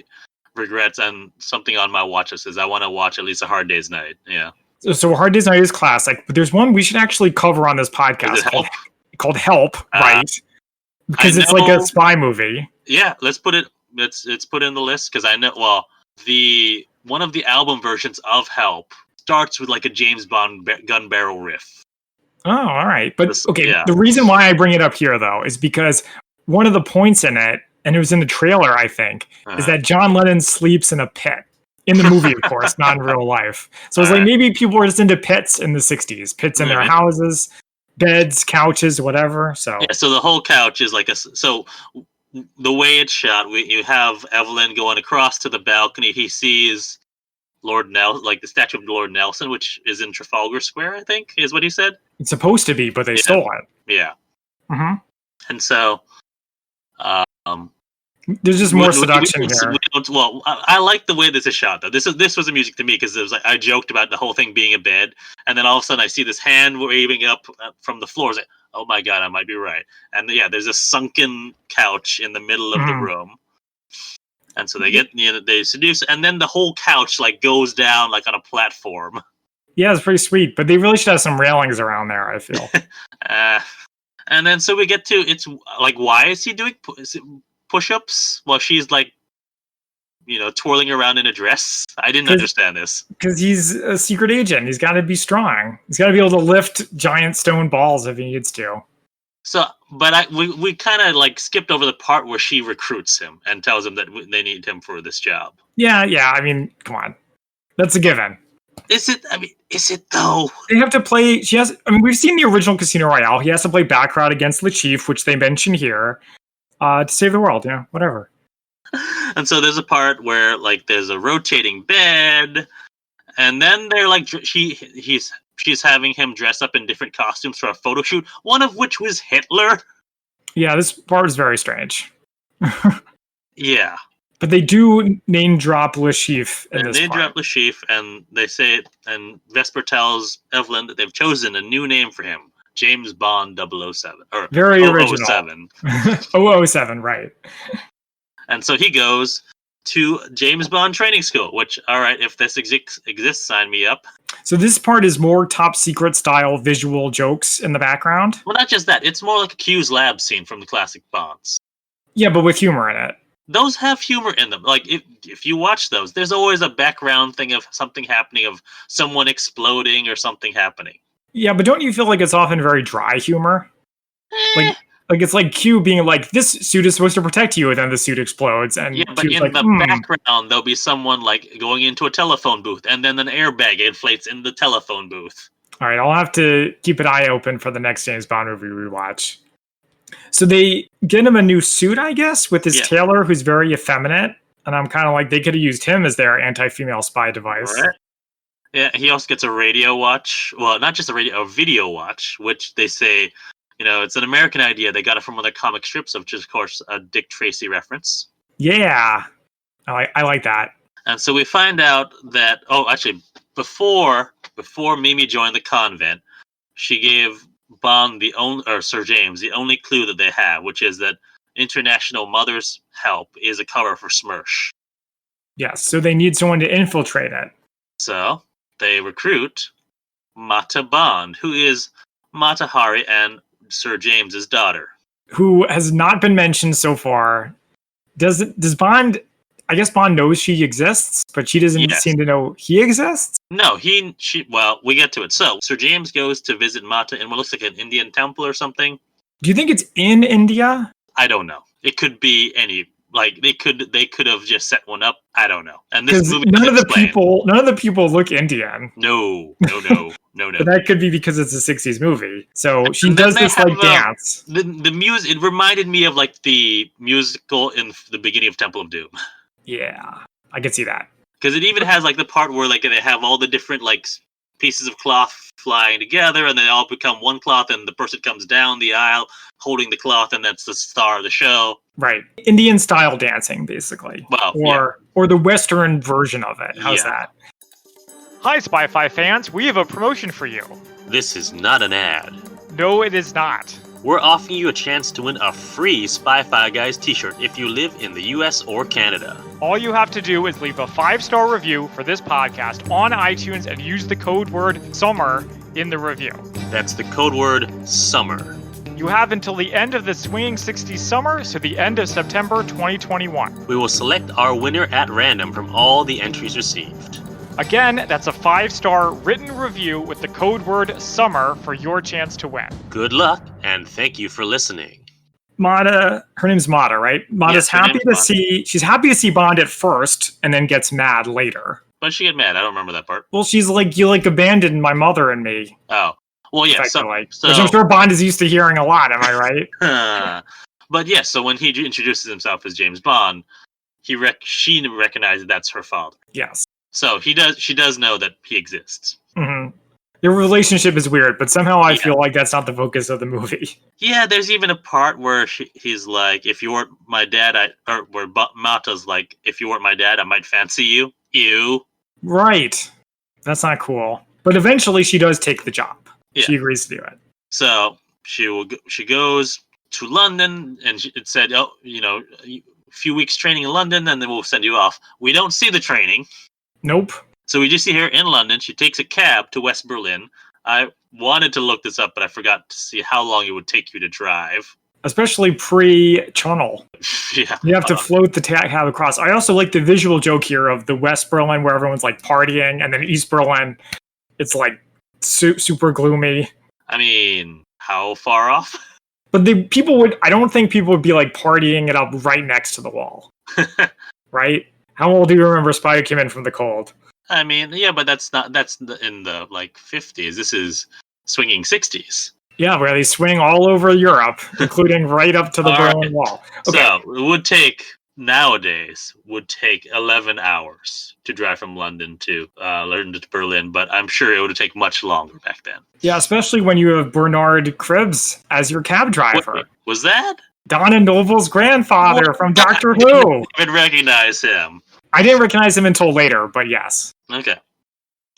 Speaker 1: regrets and something on my watch list is I want to watch at least A Hard Day's Night. Yeah.
Speaker 2: So Hard Day's Night is classic, but there's one we should actually cover on this podcast called Help, right? Because it's like a spy movie.
Speaker 1: Yeah, let's put it in the list because I know one of the album versions of Help starts with a James Bond gun barrel riff.
Speaker 2: Oh, all right. But The reason why I bring it up here though is because one of the points in it, and it was in the trailer, I think, is that John Lennon sleeps in a pit. In the movie, of course, not in real life. So it's maybe people were just into pits in the 60s. Pits in their houses, beds, couches, whatever. So
Speaker 1: the whole couch is so the way it's shot, you have Evelyn going across to the balcony. He sees Lord Nelson, the statue of Lord Nelson, which is in Trafalgar Square, I think, is what he said.
Speaker 2: It's supposed to be, but they stole it.
Speaker 1: Yeah.
Speaker 2: Mm-hmm.
Speaker 1: And so...
Speaker 2: there's just more seduction here.
Speaker 1: I like the way this is shot, though. This was a music to me because it was I joked about the whole thing being a bed, and then all of a sudden I see this hand waving up from the floor. It's oh my god, I might be right. And there's a sunken couch in the middle of the room, and so they they seduce, and then the whole couch goes down on a platform.
Speaker 2: Yeah, it's pretty sweet, but they really should have some railings around there, I feel.
Speaker 1: And then so we get to why is he doing push-ups while she's twirling around in a dress? I didn't understand this. Because
Speaker 2: he's a secret agent. He's got to be strong. He's got to be able to lift giant stone balls if he needs to.
Speaker 1: So, but we kind of skipped over the part where she recruits him and tells him that they need him for this job.
Speaker 2: Yeah. I mean, come on, that's a given.
Speaker 1: Is it? I mean, is it though?
Speaker 2: They have to play. We've seen the original Casino Royale. He has to play Baccarat against Le Chiffre, which they mention here. To save the world, whatever.
Speaker 1: And so there's a part where there's a rotating bed, and then they're she's having him dress up in different costumes for a photo shoot, one of which was Hitler. Yeah,
Speaker 2: this part is very strange.
Speaker 1: Yeah.
Speaker 2: But they do name drop Le Chiffre in this part.
Speaker 1: They drop Le Chiffre, and they say it, and Vesper tells Evelyn that they've chosen a new name for him. James Bond 007. Or
Speaker 2: very
Speaker 1: 007.
Speaker 2: Original. 007, right.
Speaker 1: And so he goes to James Bond training school, which, all right, if this exists, sign me up.
Speaker 2: So this part is more top secret style visual jokes in the background?
Speaker 1: Well, not just that. It's more like a Q's lab scene from the classic Bonds.
Speaker 2: Yeah, but with humor in it.
Speaker 1: Those have humor in them. If you watch those, there's always a background thing of something happening, of someone exploding or something happening.
Speaker 2: Yeah, but don't you feel like it's often very dry humor? It's like Q being this suit is supposed to protect you, and then the suit explodes. And
Speaker 1: yeah, but Q's in the background, there'll be someone going into a telephone booth, and then an airbag inflates in the telephone booth.
Speaker 2: All right, I'll have to keep an eye open for the next James Bond movie we watch. So they get him a new suit, I guess, with his tailor, who's very effeminate. And I'm kind of they could have used him as their anti-female spy device.
Speaker 1: Right. Yeah, he also gets a radio watch. Well, not just a video watch, which they say, it's an American idea. They got it from one of their comic strips, which is, of course, a Dick Tracy reference.
Speaker 2: Yeah, I like that.
Speaker 1: And so we find out that, actually, before Mimi joined the convent, she gave Bond or Sir James, the only clue that they have, which is that International Mother's Help is a cover for Smersh.
Speaker 2: Yes, so they need someone to infiltrate it.
Speaker 1: So they recruit Mata Bond, who is Mata Hari and Sir James's daughter.
Speaker 2: Who has not been mentioned so far. Does Bond... I guess Bond knows she exists, but she doesn't seem to know he exists?
Speaker 1: No, we get to it. So, Sir James goes to visit Mata in what looks like an Indian temple or something.
Speaker 2: Do you think it's in India?
Speaker 1: I don't know. It could be any... Like, they could have just set one up. I don't know. And this movie
Speaker 2: none of the people look Indian.
Speaker 1: No.
Speaker 2: But that could be because it's a 60s movie. So she does this dance.
Speaker 1: The music, it reminded me of like the musical in the beginning of Temple of Doom.
Speaker 2: Yeah, I could see that.
Speaker 1: Because it even has like the part where like they have all the different like pieces of cloth flying together, and they all become one cloth, and the person comes down the aisle holding the cloth, and that's the star of the show.
Speaker 2: Right, Indian style dancing, basically.
Speaker 1: Well,
Speaker 2: or the Western version of it. How's that?
Speaker 3: Hi, Spy-Fi fans. We have a promotion for you.
Speaker 1: This is not an ad.
Speaker 3: No, it is not.
Speaker 1: We're offering you a chance to win a free Spy-Fi Guys t-shirt if you live in the US or Canada.
Speaker 3: All you have to do is leave a 5-star review for this podcast on iTunes and use the code word SUMMER in the review.
Speaker 1: That's the code word SUMMER.
Speaker 3: You have until the end of the Swinging 60s summer, so the end of September 2021.
Speaker 1: We will select our winner at random from all the entries received.
Speaker 3: Again, that's a 5-star written review with the code word SUMMER for your chance to win.
Speaker 1: Good luck, and thank you for listening.
Speaker 2: Mata, her name's Mata, right? Mata's she's happy to see Bond at first, and then gets mad later.
Speaker 1: Why did she get mad? I don't remember that part.
Speaker 2: Well, she's like, you like abandoned my mother and me.
Speaker 1: Oh. Well, yeah.
Speaker 2: So which I'm sure Bond is used to hearing a lot, am I right?
Speaker 1: But yes, so when he introduces himself as James Bond, she recognizes that's her father.
Speaker 2: Yes.
Speaker 1: So she does know that he exists.
Speaker 2: Mm-hmm. Their relationship is weird, but somehow I feel like that's not the focus of the movie.
Speaker 1: Yeah, there's even a part where he's like, if you weren't my dad, where Mata's like, if you weren't my dad, I might fancy you. Ew. Right.
Speaker 2: That's not cool. But eventually she does take the job.
Speaker 1: Yeah.
Speaker 2: She agrees to do it.
Speaker 1: So she goes to London, and it said, a few weeks training in London, and then we'll send you off. We don't see the training.
Speaker 2: Nope.
Speaker 1: So we just see her in London. She takes a cab to West Berlin. I wanted to look this up, but I forgot to see how long it would take you to drive.
Speaker 2: Especially pre-tunnel.
Speaker 1: Yeah.
Speaker 2: You have to float the cab across. I also like the visual joke here of the West Berlin where everyone's like partying, and then East Berlin, it's like super gloomy.
Speaker 1: I mean, how far off?
Speaker 2: But I don't think people would be like partying it up right next to the wall. Right? How old do you remember Spy Who Came In From the Cold?
Speaker 1: I mean, yeah, but that's in the like 50s. This is swinging 60s.
Speaker 2: Yeah, where they swing all over Europe, including right up to the Berlin Wall. Okay.
Speaker 1: So it would take 11 hours to drive from London to Berlin, but I'm sure it would take much longer back then.
Speaker 2: Yeah, especially when you have Bernard Cribbs as your cab driver.
Speaker 1: What was that?
Speaker 2: Donna Noble's grandfather from Doctor Who.
Speaker 1: I didn't recognize him.
Speaker 2: I didn't recognize him until later, but yes.
Speaker 1: Okay.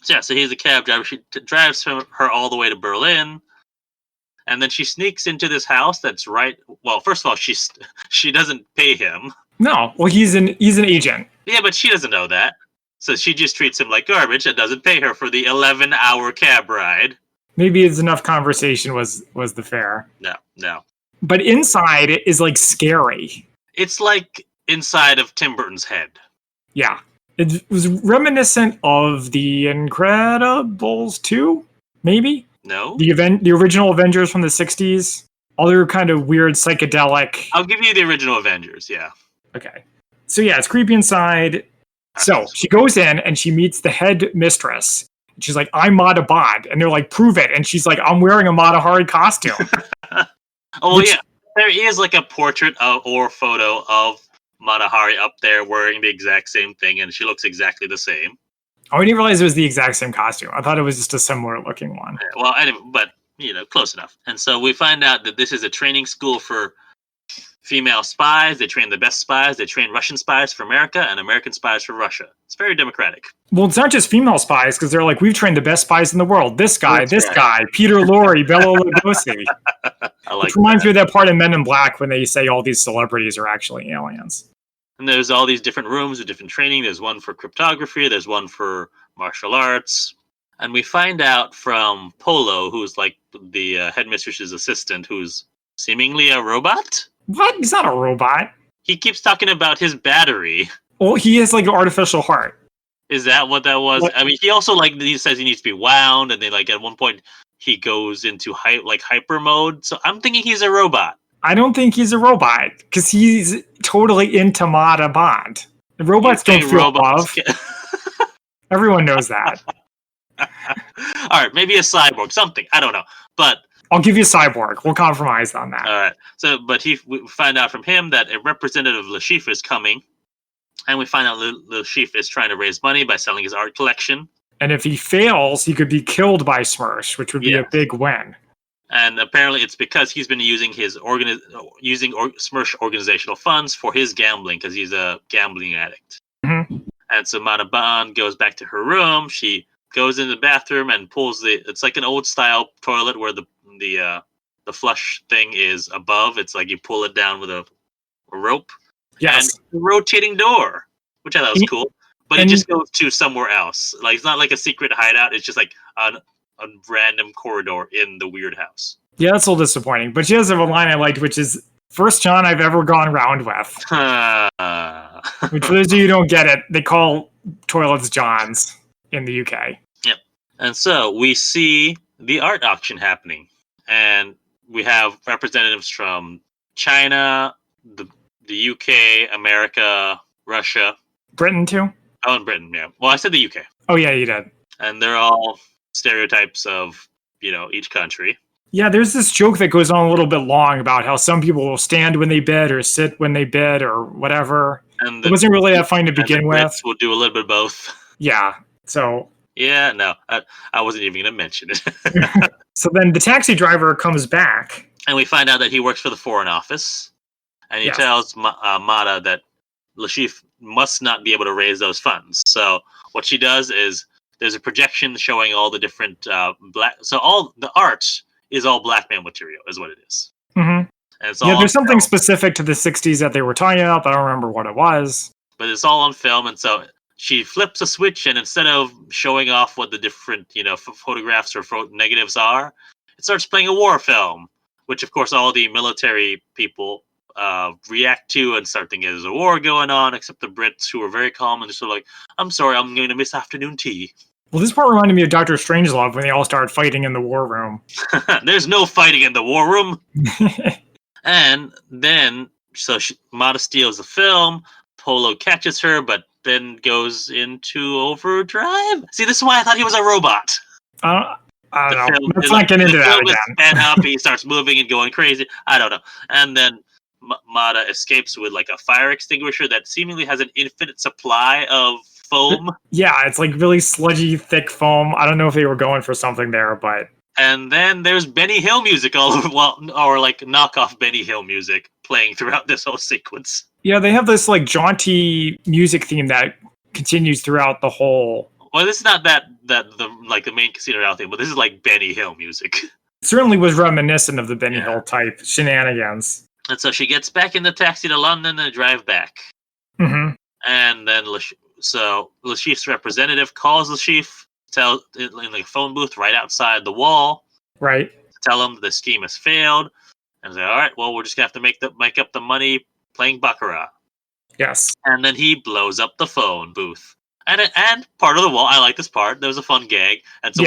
Speaker 1: So he's a cab driver. She drives her all the way to Berlin, and then she sneaks into this house that's right. Well, first of all, she doesn't pay him.
Speaker 2: No, well, he's an agent.
Speaker 1: Yeah, but she doesn't know that. So she just treats him like garbage and doesn't pay her for the 11-hour cab ride.
Speaker 2: Maybe it's enough conversation was the fare.
Speaker 1: No.
Speaker 2: But inside is like scary.
Speaker 1: It's like inside of Tim Burton's head.
Speaker 2: Yeah. It was reminiscent of The Incredibles 2, maybe?
Speaker 1: No.
Speaker 2: The original Avengers from the 60s. Other kind of weird psychedelic.
Speaker 1: I'll give you the original Avengers, yeah.
Speaker 2: Okay. So yeah, it's creepy inside. So she goes in and she meets the head mistress. She's like, I'm Mata Bond. And they're like, prove it. And she's like, I'm wearing a Mata Hari costume.
Speaker 1: Yeah. There is like a portrait or photo of Mata Hari up there wearing the exact same thing, and she looks exactly the same.
Speaker 2: Oh, I didn't realize it was the exact same costume. I thought it was just a similar looking one.
Speaker 1: Well, anyway, but close enough. And so we find out that this is a training school for female spies. They train the best spies. They train Russian spies for America and American spies for Russia. It's very democratic.
Speaker 2: Well, it's not just female spies, because they're like, we've trained the best spies in the world. This guy, Peter Lorre, Bela Lugosi. Which reminds me of that part in Men in Black when they say all these celebrities are actually aliens.
Speaker 1: And there's all these different rooms with different training. There's one for cryptography. There's one for martial arts. And we find out from Polo, who's like the headmistress's assistant, who's seemingly a robot.
Speaker 2: What? He's not a robot.
Speaker 1: He keeps talking about his battery.
Speaker 2: Well, he has like an artificial heart.
Speaker 1: Is that what that was?
Speaker 2: What?
Speaker 1: I mean, he also he says he needs to be wound, and then at one point he goes into hyper mode. So I'm thinking he's a robot.
Speaker 2: I don't think he's a robot because he's totally into Mata Bond. The robots don't feel love. Everyone knows that.
Speaker 1: All right, maybe a cyborg, something. I don't know, but
Speaker 2: I'll give you a cyborg. We'll compromise on that.
Speaker 1: All right. So, but we find out from him that a representative of Lashif is coming, and we find out Lashif is trying to raise money by selling his art collection.
Speaker 2: And if he fails, he could be killed by Smersh, which would be a big win.
Speaker 1: And apparently, it's because he's been using his Smersh organizational funds for his gambling, because he's a gambling addict.
Speaker 2: Mm-hmm.
Speaker 1: And so Mata Bond goes back to her room. She goes in the bathroom and pulls it's like an old style toilet where the flush thing is above. It's like you pull it down with a rope.
Speaker 2: Yes.
Speaker 1: And a rotating door, which I thought was cool. But it just goes to somewhere else. Like, it's not like a secret hideout. It's just like a random corridor in the weird house.
Speaker 2: Yeah, that's a little disappointing. But she has a line I liked, which is, first John I've ever gone round with. Which, for those of you who don't get it, they call toilets Johns in the UK.
Speaker 1: Yep. And so we see the art auction happening. And we have representatives from China, the UK, America, Russia.
Speaker 2: Britain, too?
Speaker 1: Oh, and Britain, yeah. Well, I said the UK.
Speaker 2: Oh, yeah, you did.
Speaker 1: And they're all stereotypes of, each country.
Speaker 2: Yeah, there's this joke that goes on a little bit long about how some people will stand when they bid or sit when they bid or whatever. And it wasn't really that fun to begin with.
Speaker 1: We'll do a little bit of both.
Speaker 2: Yeah, so...
Speaker 1: Yeah, no, I wasn't even going to mention it.
Speaker 2: So then the taxi driver comes back.
Speaker 1: And we find out that he works for the Foreign Office. And he tells Mata that Lashif must not be able to raise those funds. So what she does is there's a projection showing all the different black... So all the art is all blackmail material, is what it is.
Speaker 2: Mm-hmm.
Speaker 1: And it's all
Speaker 2: there's something specific to the 60s that they were talking about, but I don't remember what it was.
Speaker 1: But it's all on film, and so she flips a switch, and instead of showing off what the different, photographs or negatives are, it starts playing a war film, which, of course, all the military people react to and start thinking there's a war going on, except the Brits, who are very calm and just sort of like, I'm sorry, I'm going to miss afternoon tea.
Speaker 2: Well, this part reminded me of Dr. Strangelove when they all started fighting in the war room.
Speaker 1: There's no fighting in the war room. And then, Mata steals the film, Polo catches her, but then goes into overdrive. See, this is why I thought he was a robot.
Speaker 2: I don't know. Let's not get into that again.
Speaker 1: And up, he starts moving and going crazy. I don't know. And then Mata escapes with like a fire extinguisher that seemingly has an infinite supply of foam.
Speaker 2: Yeah, it's like really sludgy, thick foam. I don't know if they were going for something there, but...
Speaker 1: And then there's Benny Hill music all over, or like knockoff Benny Hill music playing throughout this whole sequence.
Speaker 2: Yeah, they have this like jaunty music theme that continues throughout the whole.
Speaker 1: Well, this is not the main Casino Royale thing, but this is like Benny Hill music.
Speaker 2: It certainly was reminiscent of the Benny Hill type shenanigans.
Speaker 1: And so she gets back in the taxi to London and drive back.
Speaker 2: Mm-hmm.
Speaker 1: And then Lashif's representative calls Lashif. In the phone booth right outside the wall.
Speaker 2: Right.
Speaker 1: Tell him the scheme has failed. And say, all right, well, we're just going to have to make up the money playing Baccarat.
Speaker 2: Yes.
Speaker 1: And then he blows up the phone booth. And part of the wall, I like this part, there was a fun gag. And so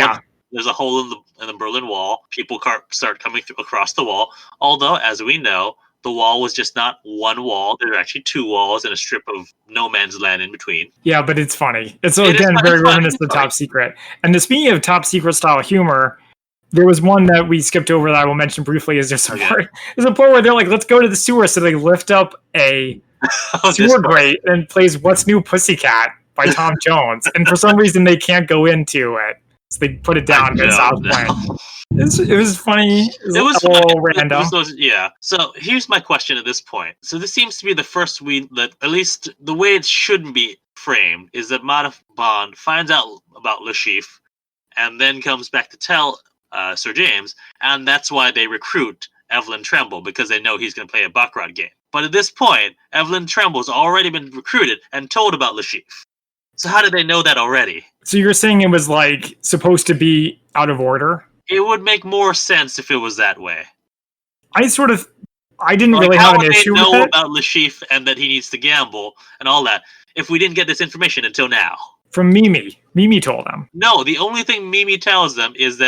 Speaker 1: there's a hole in the Berlin Wall. People start coming across the wall. Although, as we know, the wall was just not one wall. There are actually two walls and a strip of no man's land in between.
Speaker 2: Yeah, but it's funny. It's very reminiscent of Top Secret. And speaking of Top Secret style humor, there was one that we skipped over that I will mention briefly. There's a part where they're like, let's go to the sewer. So they lift up a sewer grate and plays What's New Pussycat. by Tom Jones, and for some reason they can't go into it, so they put it down mid South Point. It was funny. It was a little random.
Speaker 1: Yeah. So here's my question at this point. So this seems to be the first that at least the way it should be framed is that Mata Bond finds out about Le Chiffre and then comes back to tell Sir James, and that's why they recruit Evelyn Tremble, because they know he's going to play a baccarat game. But at this point, Evelyn Tremble's already been recruited and told about Le Chiffre. So how did they know that already?
Speaker 2: So you're saying it was like supposed to be out of order?
Speaker 1: It would make more sense if it was that way.
Speaker 2: I didn't really have an issue with it.
Speaker 1: How would they know about Le Chiffre and that he needs to gamble and all that if we didn't get this information until now?
Speaker 2: From Mimi. Mimi told them.
Speaker 1: No, the only thing Mimi tells them is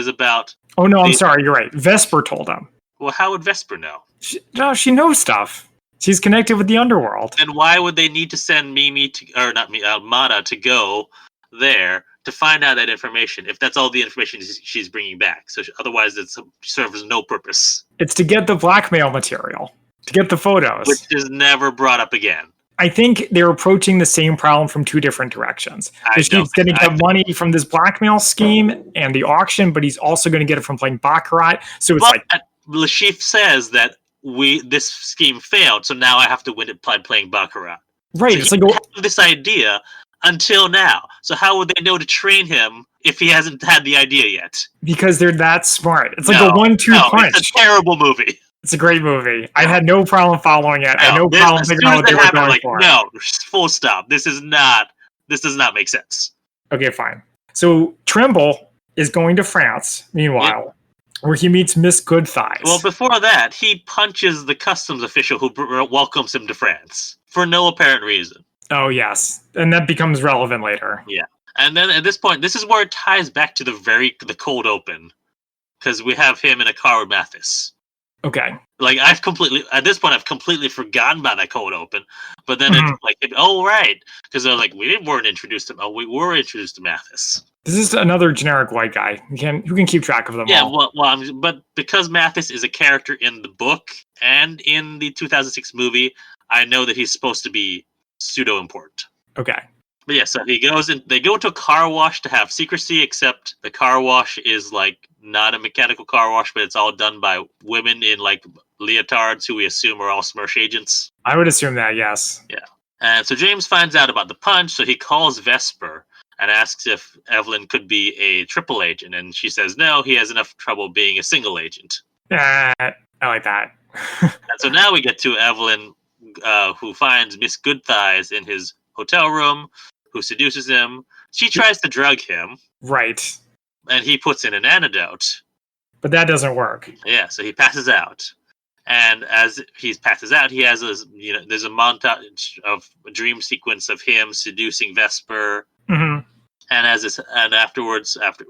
Speaker 1: about...
Speaker 2: Oh, no, I'm sorry. You're right. Vesper told them.
Speaker 1: Well, how would Vesper know?
Speaker 2: She knows stuff. She's connected with the underworld.
Speaker 1: And why would they need to send Mata to go there to find out that information if that's all the information she's bringing back? So otherwise it serves no purpose.
Speaker 2: It's to get the blackmail material, to get the photos.
Speaker 1: Which is never brought up again.
Speaker 2: I think they're approaching the same problem from two different directions. She's going to get money from this blackmail scheme and the auction, but he's also going to get it from playing baccarat. So it's
Speaker 1: Le Chiffre says that this scheme failed, so now I have to win it by playing baccarat.
Speaker 2: Right.
Speaker 1: So
Speaker 2: it's
Speaker 1: he didn't have this idea until now. So how would they know to train him if he hasn't had the idea yet?
Speaker 2: Because they're that smart. It's like a 1-2 punch.
Speaker 1: It's a terrible movie.
Speaker 2: It's a great movie. I had no problem following it. I had no problem figuring out what they were going for.
Speaker 1: No, full stop. This does not make sense.
Speaker 2: Okay, fine. So Tremble is going to France, meanwhile, where he meets Miss Goodthighs.
Speaker 1: Well, before that, he punches the customs official who welcomes him to France for no apparent reason.
Speaker 2: Oh, yes. And that becomes relevant later.
Speaker 1: Yeah. And then at this point, this is where it ties back to the cold open. Because we have him in a car with Mathis.
Speaker 2: Okay.
Speaker 1: Like, I've completely forgotten about that cold open. But then it's like, right. Because they're like, we weren't introduced to him. Oh, we were introduced to Mathis.
Speaker 2: This is another generic white guy who can keep track of them all.
Speaker 1: Yeah, but because Mathis is a character in the book and in the 2006 movie, I know that he's supposed to be pseudo-important.
Speaker 2: Okay.
Speaker 1: But yeah, so they go to a car wash to have secrecy, except the car wash is like not a mechanical car wash, but it's all done by women in like leotards who we assume are all Smersh agents.
Speaker 2: I would assume that, yes.
Speaker 1: Yeah. And so James finds out about the punch, so he calls Vesper and asks if Evelyn could be a triple agent, and she says no, he has enough trouble being a single agent.
Speaker 2: I like that.
Speaker 1: And so now we get to Evelyn, who finds Miss Goodthighs in his hotel room, who seduces him. She tries to drug him.
Speaker 2: Right.
Speaker 1: And he puts in an antidote.
Speaker 2: But that doesn't work.
Speaker 1: Yeah, so he passes out. And as he passes out, he has there's a montage of a dream sequence of him seducing Vesper.
Speaker 2: Mm-hmm.
Speaker 1: And afterwards, after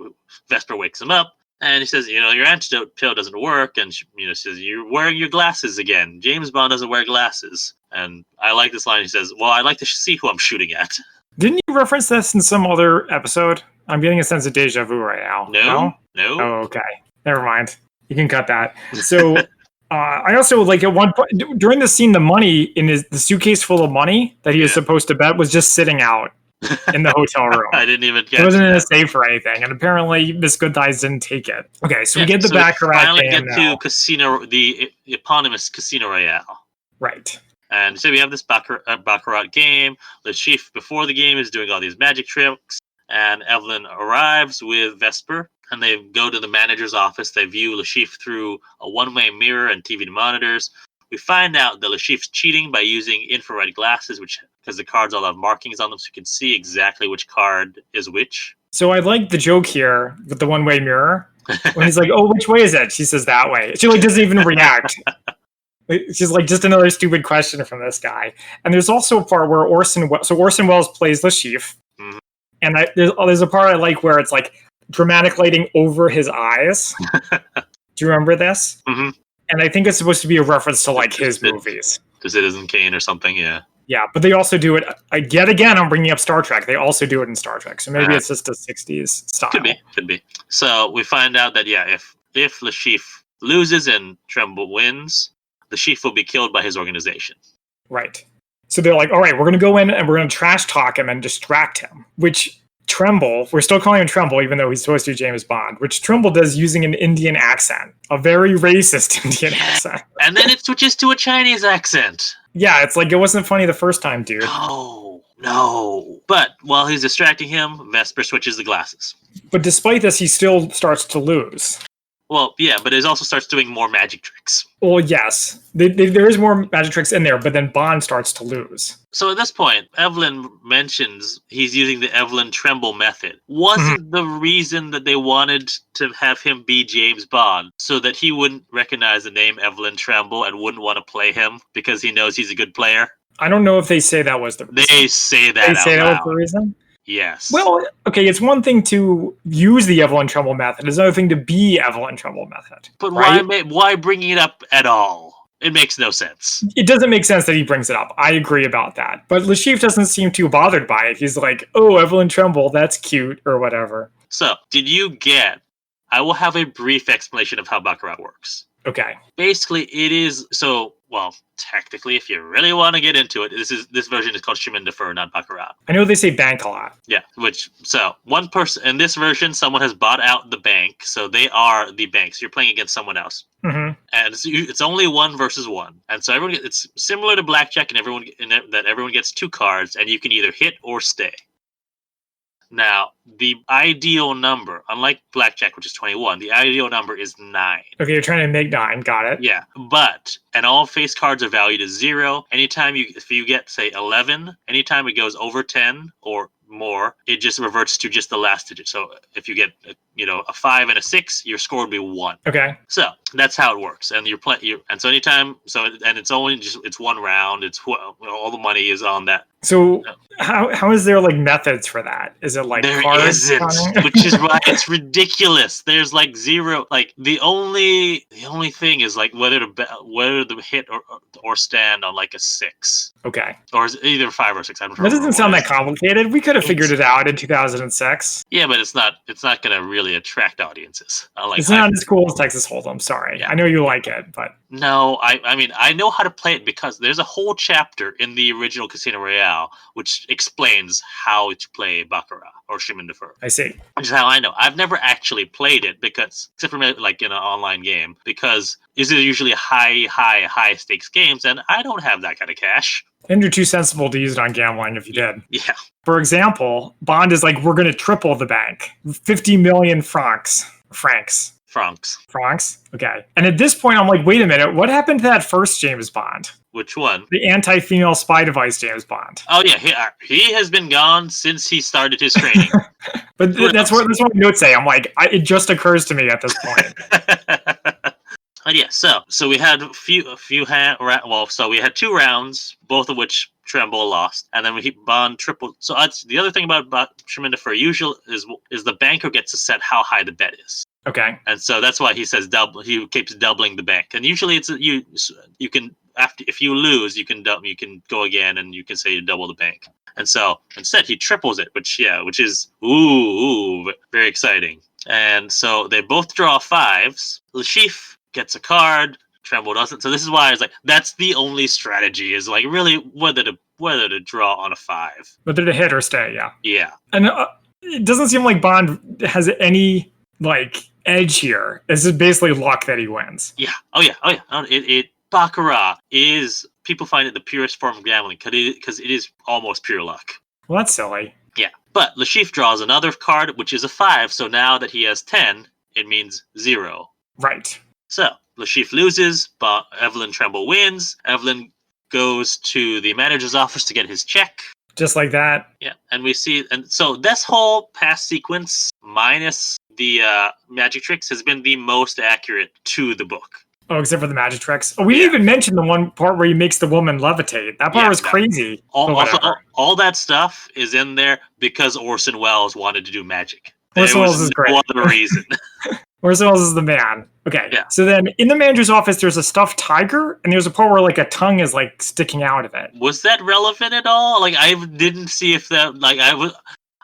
Speaker 1: Vesper wakes him up, and he says, your antidote pill doesn't work, and she says, you're wearing your glasses again. James Bond doesn't wear glasses. And I like this line. He says, well, I'd like to see who I'm shooting at.
Speaker 2: Didn't you reference this in some other episode? I'm getting a sense of deja vu right now.
Speaker 1: No.
Speaker 2: Oh, okay. Never mind. You can cut that. So I also, like, at one point, during the scene, the money in the suitcase full of money that he was supposed to bet was just sitting out in the hotel room.
Speaker 1: I didn't even get it.
Speaker 2: It wasn't in a safe or anything, and apparently Miss Goodthighs didn't take it. Okay, so we get the baccarat game now.
Speaker 1: We finally get to the eponymous Casino Royale.
Speaker 2: Right.
Speaker 1: And so we have this baccarat game. Le Chiffre, before the game, is doing all these magic tricks, and Evelyn arrives with Vesper, and they go to the manager's office. They view Le Chiffre through a one-way mirror and TV monitors. We find out that Le Chiffre's cheating by using infrared glasses, because the cards all have markings on them, so you can see exactly which card is which.
Speaker 2: So I like the joke here with the one-way mirror. When he's like, oh, which way is it? She says that way. She doesn't even react. She's like, just another stupid question from this guy. And there's also a part where Orson Welles plays Le Chiffre. Mm-hmm. And there's a part I like where it's like dramatic lighting over his eyes. Do you remember this?
Speaker 1: Mm-hmm.
Speaker 2: And I think it's supposed to be a reference to like his movies.
Speaker 1: To Citizen Kane or something, yeah.
Speaker 2: Yeah, but they also do it, yet again, I'm bringing up Star Trek. They also do it in Star Trek. So maybe it's just a 60s style.
Speaker 1: Could be. So we find out that, if Le Chiffre loses and Tremble wins, Le Chiffre will be killed by his organization.
Speaker 2: Right. So they're like, all right, we're going to go in and we're going to trash talk him and distract him, which Tremble, we're still calling him Tremble, even though he's supposed to be James Bond, which Tremble does using an Indian accent, a very racist Indian accent.
Speaker 1: And then it switches to a Chinese accent.
Speaker 2: Yeah, it's like it wasn't funny the first time, dude.
Speaker 1: No. But while he's distracting him, Vesper switches the glasses.
Speaker 2: But despite this, he still starts to lose.
Speaker 1: Well, yeah, but it also starts doing more magic tricks.
Speaker 2: Well, yes. There is more magic tricks in there, but then Bond starts to lose.
Speaker 1: So at this point, Evelyn mentions he's using the Evelyn Tremble method. Wasn't the reason that they wanted to have him be James Bond so that he wouldn't recognize the name Evelyn Tremble and wouldn't want to play him because he knows he's a good player?
Speaker 2: I don't know if they say that was the reason.
Speaker 1: They say that out
Speaker 2: that
Speaker 1: loud.
Speaker 2: was the reason?
Speaker 1: Yes.
Speaker 2: Well, okay, it's one thing to use the Evelyn Tremble method. It's another thing to be Evelyn Tremble method.
Speaker 1: But
Speaker 2: right?
Speaker 1: why bringing it up at all? It makes no sense.
Speaker 2: It doesn't make sense that he brings it up. I agree about that. But Le Chiffre doesn't seem too bothered by it. He's like, oh, Evelyn Tremble, that's cute, or whatever.
Speaker 1: So, did you get... I will have a brief explanation of how Baccarat works.
Speaker 2: Okay.
Speaker 1: Basically, it is... So, well, technically, if you really want to get into it, this version is called Chemin de Fer, not Baccarat.
Speaker 2: I know they say bank a lot.
Speaker 1: Yeah, so one person... In this version, someone has bought out the bank, so they are the bank. So you're playing against someone else.
Speaker 2: Mm-hmm.
Speaker 1: And it's only 1 versus 1. And so it's similar to blackjack, and everyone gets 2 cards, and you can either hit or stay. Now, the ideal number, unlike blackjack, which is 21, the ideal number is 9.
Speaker 2: Okay, you're trying to make 9. Got it.
Speaker 1: Yeah, and all face cards are valued as 0. If you get, say, 11, anytime it goes over 10 or more, it just reverts to just the last digit. So if you get a 5 and a 6, your score would be 1.
Speaker 2: Okay.
Speaker 1: So that's how it works. And so anytime, and it's only it's 1 round. It's all the money is on that.
Speaker 2: So how is there like methods for that? Is it like
Speaker 1: there
Speaker 2: cards?
Speaker 1: Isn't, which is why it's ridiculous. There's like 0. Like the only thing is like whether to hit or stand on like a 6.
Speaker 2: Okay.
Speaker 1: Or is it either 5 or 6? I don't know.
Speaker 2: That doesn't sound that complicated. We could have figured it out in 2006.
Speaker 1: Yeah, but it's not going to really attract audiences.
Speaker 2: It's not as cool as Texas Hold'em. Sorry, yeah. I know you like it, but
Speaker 1: no, I mean I know how to play it because there's a whole chapter in the original Casino Royale which explains how to play Baccarat or Chemin de Fer.
Speaker 2: I see.
Speaker 1: Which is how I know. I've never actually played it because, except for like in an online game, because these are usually high stakes games, and I don't have that kind of cash.
Speaker 2: And you're too sensible to use it on gambling if you did.
Speaker 1: Yeah.
Speaker 2: For example, Bond is like, we're going to triple the bank. 50 million francs. Okay. And at this point, I'm like, wait a minute. What happened to that first James Bond?
Speaker 1: Which one?
Speaker 2: The anti-female spy device James Bond.
Speaker 1: Oh, yeah. He has been gone since he started his training.
Speaker 2: But that's what my notes say. I'm like, it just occurs to me at this point.
Speaker 1: But yeah, so we had we had 2 rounds, both of which Tremble lost, and then Bond tripled. So that's the other thing about Chemin de Fer usual is the banker gets to set how high the bet is.
Speaker 2: Okay.
Speaker 1: And so that's why he says he keeps doubling the bank. And usually it's you can if you lose you can go again and you can say you double the bank. And so instead he triples it, which is very exciting. And so they both draw 5s. Le Chiffre gets a card, Tremble doesn't. So this is why I was like, that's the only strategy is like really whether to draw on a 5.
Speaker 2: Whether to hit or stay, yeah.
Speaker 1: Yeah.
Speaker 2: And it doesn't seem like Bond has any like edge here. This is basically luck that he wins.
Speaker 1: Yeah. Oh yeah. Baccarat is, people find it the purest form of gambling because it is almost pure luck.
Speaker 2: Well, that's silly.
Speaker 1: Yeah. But Le Chiffre draws another card, which is a 5. So now that he has 10, it means 0.
Speaker 2: Right. So
Speaker 1: Le Chiffre loses, but Evelyn Tremble wins. Evelyn goes to the manager's office to get his check.
Speaker 2: Just like that.
Speaker 1: Yeah, and so this whole past sequence, minus the magic tricks, has been the most accurate to the book.
Speaker 2: Oh, except for the magic tricks. Oh, we didn't even mention the one part where he makes the woman levitate. That part was crazy.
Speaker 1: All that stuff is in there because Orson Welles wanted to do magic.
Speaker 2: Orson Welles is great.
Speaker 1: No other reason.
Speaker 2: Orson Welles is the man. Okay.
Speaker 1: Yeah.
Speaker 2: So then in the manager's office, there's a stuffed tiger, and there's a part where like a tongue is like sticking out of it.
Speaker 1: Was that relevant at all? Like I didn't see if that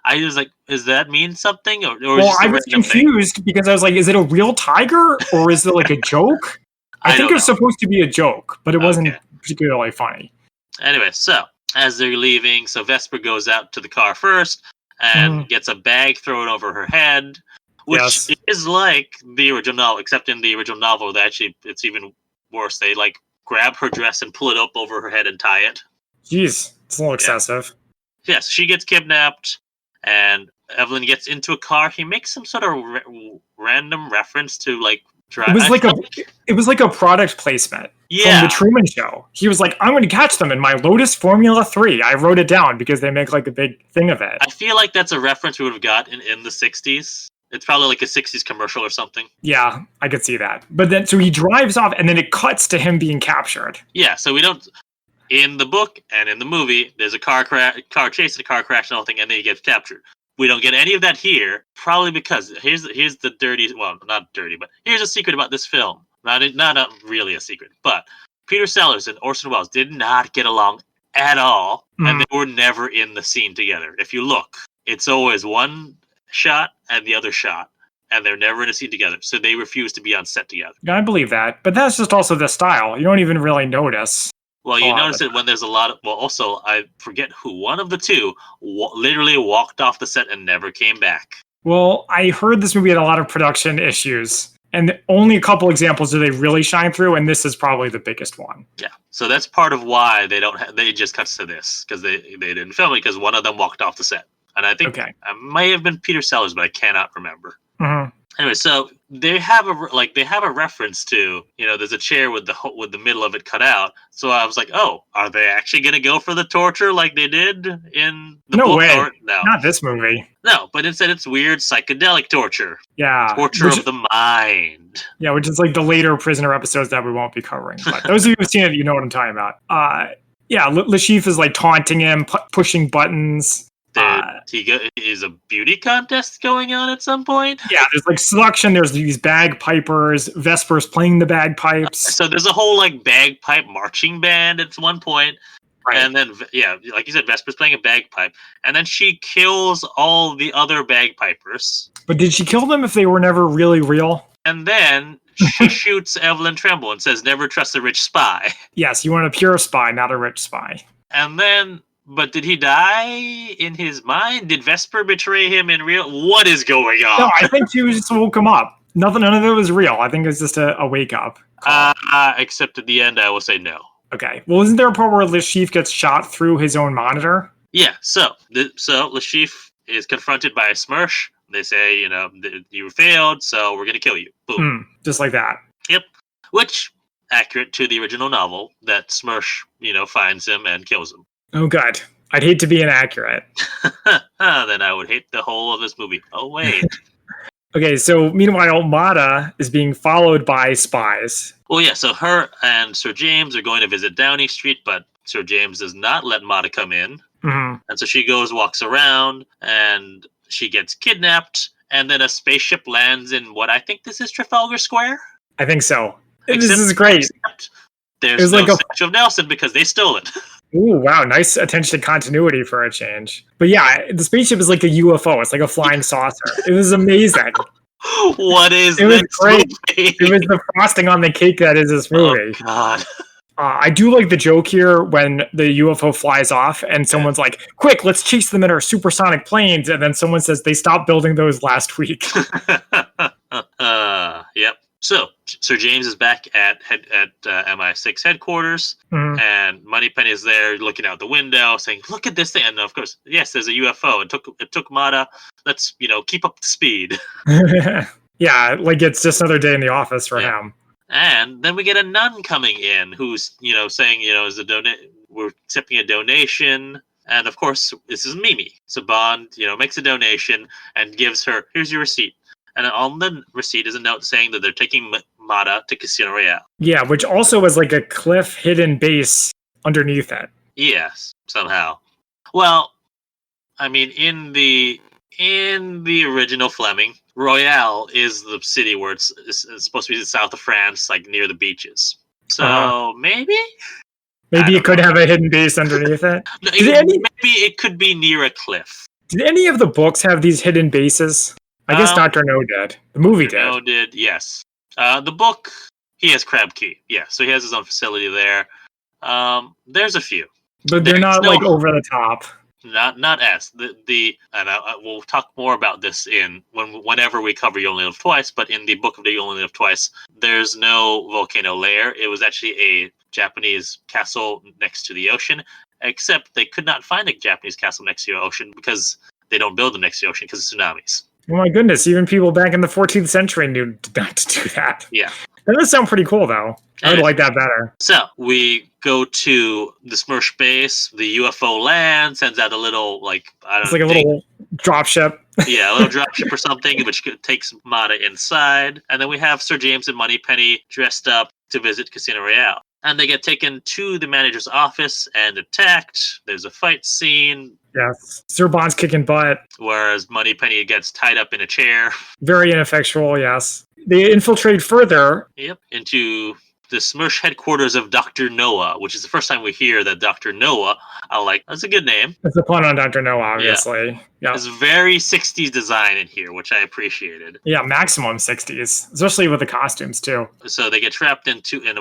Speaker 1: I was like, does that mean something? Or
Speaker 2: well, I was confused because I was like, is it a real tiger or is it like a joke? I think it was supposed to be a joke, but it wasn't particularly funny.
Speaker 1: Anyway, so as they're leaving, so Vesper goes out to the car first and gets a bag thrown over her head, which
Speaker 2: Yes.
Speaker 1: is like the original novel, except in the original novel, it's even worse. They like grab her dress and pull it up over her head and tie it.
Speaker 2: Jeez, it's a little excessive.
Speaker 1: Yes, she gets kidnapped, and Evelyn gets into a car. He makes some sort of random reference to like drive.
Speaker 2: It was like a product placement from the Truman Show. He was like, "I'm going to catch them in my Lotus Formula 3." I wrote it down because they make like a big thing of it.
Speaker 1: I feel like that's a reference we would have got in the 60s. It's probably like a 60s commercial or something.
Speaker 2: Yeah, I could see that. But then, so he drives off, and then it cuts to him being captured.
Speaker 1: Yeah, so we don't. In the book and in the movie, there's a car chase and a car crash and all thing, and then he gets captured. We don't get any of that here, probably because here's the dirty. Well, not dirty, but here's a secret about this film. Not really a secret, but Peter Sellers and Orson Welles did not get along at all, and they were never in the scene together. If you look, it's always one shot and the other shot, and they're never in a scene together. So they refuse to be on set together.
Speaker 2: Yeah, I believe that, but that's just also the style. You don't even really notice.
Speaker 1: Well, you notice it when there's a lot of... Well, also, I forget who. One of the two literally walked off the set and never came back.
Speaker 2: Well, I heard this movie had a lot of production issues, and only a couple examples do they really shine through, and this is probably the biggest one.
Speaker 1: Yeah, so that's part of why they just cuts to this, because they didn't film it, because one of them walked off the set. And I think it may have been Peter Sellers, but I cannot remember.
Speaker 2: Mm-hmm.
Speaker 1: Anyway, so they have a reference to, there's a chair with the middle of it cut out. So I was like, oh, are they actually going to go for the torture like they did in the book?
Speaker 2: No way.
Speaker 1: No,
Speaker 2: not this movie.
Speaker 1: No, but instead it's weird psychedelic torture.
Speaker 2: Yeah.
Speaker 1: Torture of the mind.
Speaker 2: Yeah, which is like the later Prisoner episodes that we won't be covering. But those of you who've seen it, you know what I'm talking about. Lashif is like taunting him, pushing buttons.
Speaker 1: Is a beauty contest going on at some point?
Speaker 2: Yeah, there's like selection. There's these bagpipers. Vesper's playing the bagpipes.
Speaker 1: So there's a whole like bagpipe marching band at one point. Right. And then, like you said, Vesper's playing a bagpipe. And then she kills all the other bagpipers.
Speaker 2: But did she kill them if they were never really real?
Speaker 1: And then she shoots Evelyn Tremble and says, "Never trust a rich spy."
Speaker 2: Yes, you want a pure spy, not a rich spy.
Speaker 1: And then... But did he die in his mind? Did Vesper betray him in real? What is going on?
Speaker 2: No, I think she just woke him up. None of it was real. I think it was just a wake up.
Speaker 1: Except at the end, I will say no.
Speaker 2: Okay. Well, isn't there a part where Lashif gets shot through his own monitor?
Speaker 1: Yeah. So Lashif is confronted by a Smersh. They say, you failed, so we're gonna kill you. Boom.
Speaker 2: Just like that.
Speaker 1: Yep. Which accurate to the original novel. That Smersh, finds him and kills him.
Speaker 2: Oh, God. I'd hate to be inaccurate.
Speaker 1: Then I would hate the whole of this movie. Oh, wait.
Speaker 2: Okay, so meanwhile, Mata is being followed by spies.
Speaker 1: Well, yeah, so her and Sir James are going to visit Downing Street, but Sir James does not let Mata come in.
Speaker 2: Mm-hmm. And
Speaker 1: so she walks around, and she gets kidnapped, and then a spaceship lands in what I think this is Trafalgar Square?
Speaker 2: I think so. This is great.
Speaker 1: There's no statue of Nelson because they stole it.
Speaker 2: Ooh, wow. Nice attention to continuity for a change. But yeah, the spaceship is like a UFO. It's like a flying saucer. It was amazing.
Speaker 1: What is
Speaker 2: it
Speaker 1: this
Speaker 2: was great.
Speaker 1: movie?
Speaker 2: It was the frosting on the cake that is this movie.
Speaker 1: Oh, God.
Speaker 2: I do like the joke here when the UFO flies off and someone's like, quick, let's chase them in our supersonic planes. And then someone says they stopped building those last week.
Speaker 1: Yep. So, Sir James is back at MI6 headquarters, and Moneypenny is there looking out the window, saying, "Look at this thing!" And of course, yes, there's a UFO. It took Mata. Let's keep up the speed.
Speaker 2: Yeah, like it's just another day in the office for him.
Speaker 1: And then we get a nun coming in, who's saying we're accepting a donation. And of course, this is Mimi. So Bond, makes a donation and gives her, "Here's your receipt." And on the receipt is a note saying that they're taking Mata to Casino Royale. Yeah,
Speaker 2: which also was like a cliff hidden base underneath it.
Speaker 1: Yes, somehow. Well, I mean, in the original Fleming, Royale is the city where it's supposed to be the south of France, like near the beaches. So maybe
Speaker 2: it could have a hidden base underneath it.
Speaker 1: Maybe it could be near a cliff.
Speaker 2: Did any of the books have these hidden bases? I guess Dr. No did. The movie did.
Speaker 1: No did, yes. The book, he has Crab Key. Yeah, so he has his own facility there. There's a few.
Speaker 2: But they're not like over the top.
Speaker 1: Not as we'll talk more about this whenever we cover You Only Live Twice. But in the book of You Only Live Twice, there's no volcano lair. It was actually a Japanese castle next to the ocean, except they could not find a Japanese castle next to the ocean because they don't build them next to the ocean because of tsunamis.
Speaker 2: Oh my goodness! Even people back in the 14th century knew not to do that.
Speaker 1: Yeah,
Speaker 2: that does sound pretty cool, though. I would like that better.
Speaker 1: So we go to the Smersh base. The UFO lands, sends out a little
Speaker 2: little dropship.
Speaker 1: Yeah, a little dropship or something, which takes Mata inside, and then we have Sir James and Moneypenny dressed up to visit Casino Royale. And they get taken to the manager's office and attacked. There's a fight scene.
Speaker 2: Yes. Sir Bond's kicking butt.
Speaker 1: Whereas Moneypenny gets tied up in a chair.
Speaker 2: Very ineffectual, yes. They infiltrate further.
Speaker 1: Yep. Into the Smersh headquarters of Dr. Noah, which is the first time we hear that Dr. Noah. That's a good name.
Speaker 2: It's a pun on Dr. Noah, obviously. Yeah.
Speaker 1: It's very 60s design in here, which I appreciated.
Speaker 2: Yeah, maximum 60s, especially with the costumes, too.
Speaker 1: So they get trapped in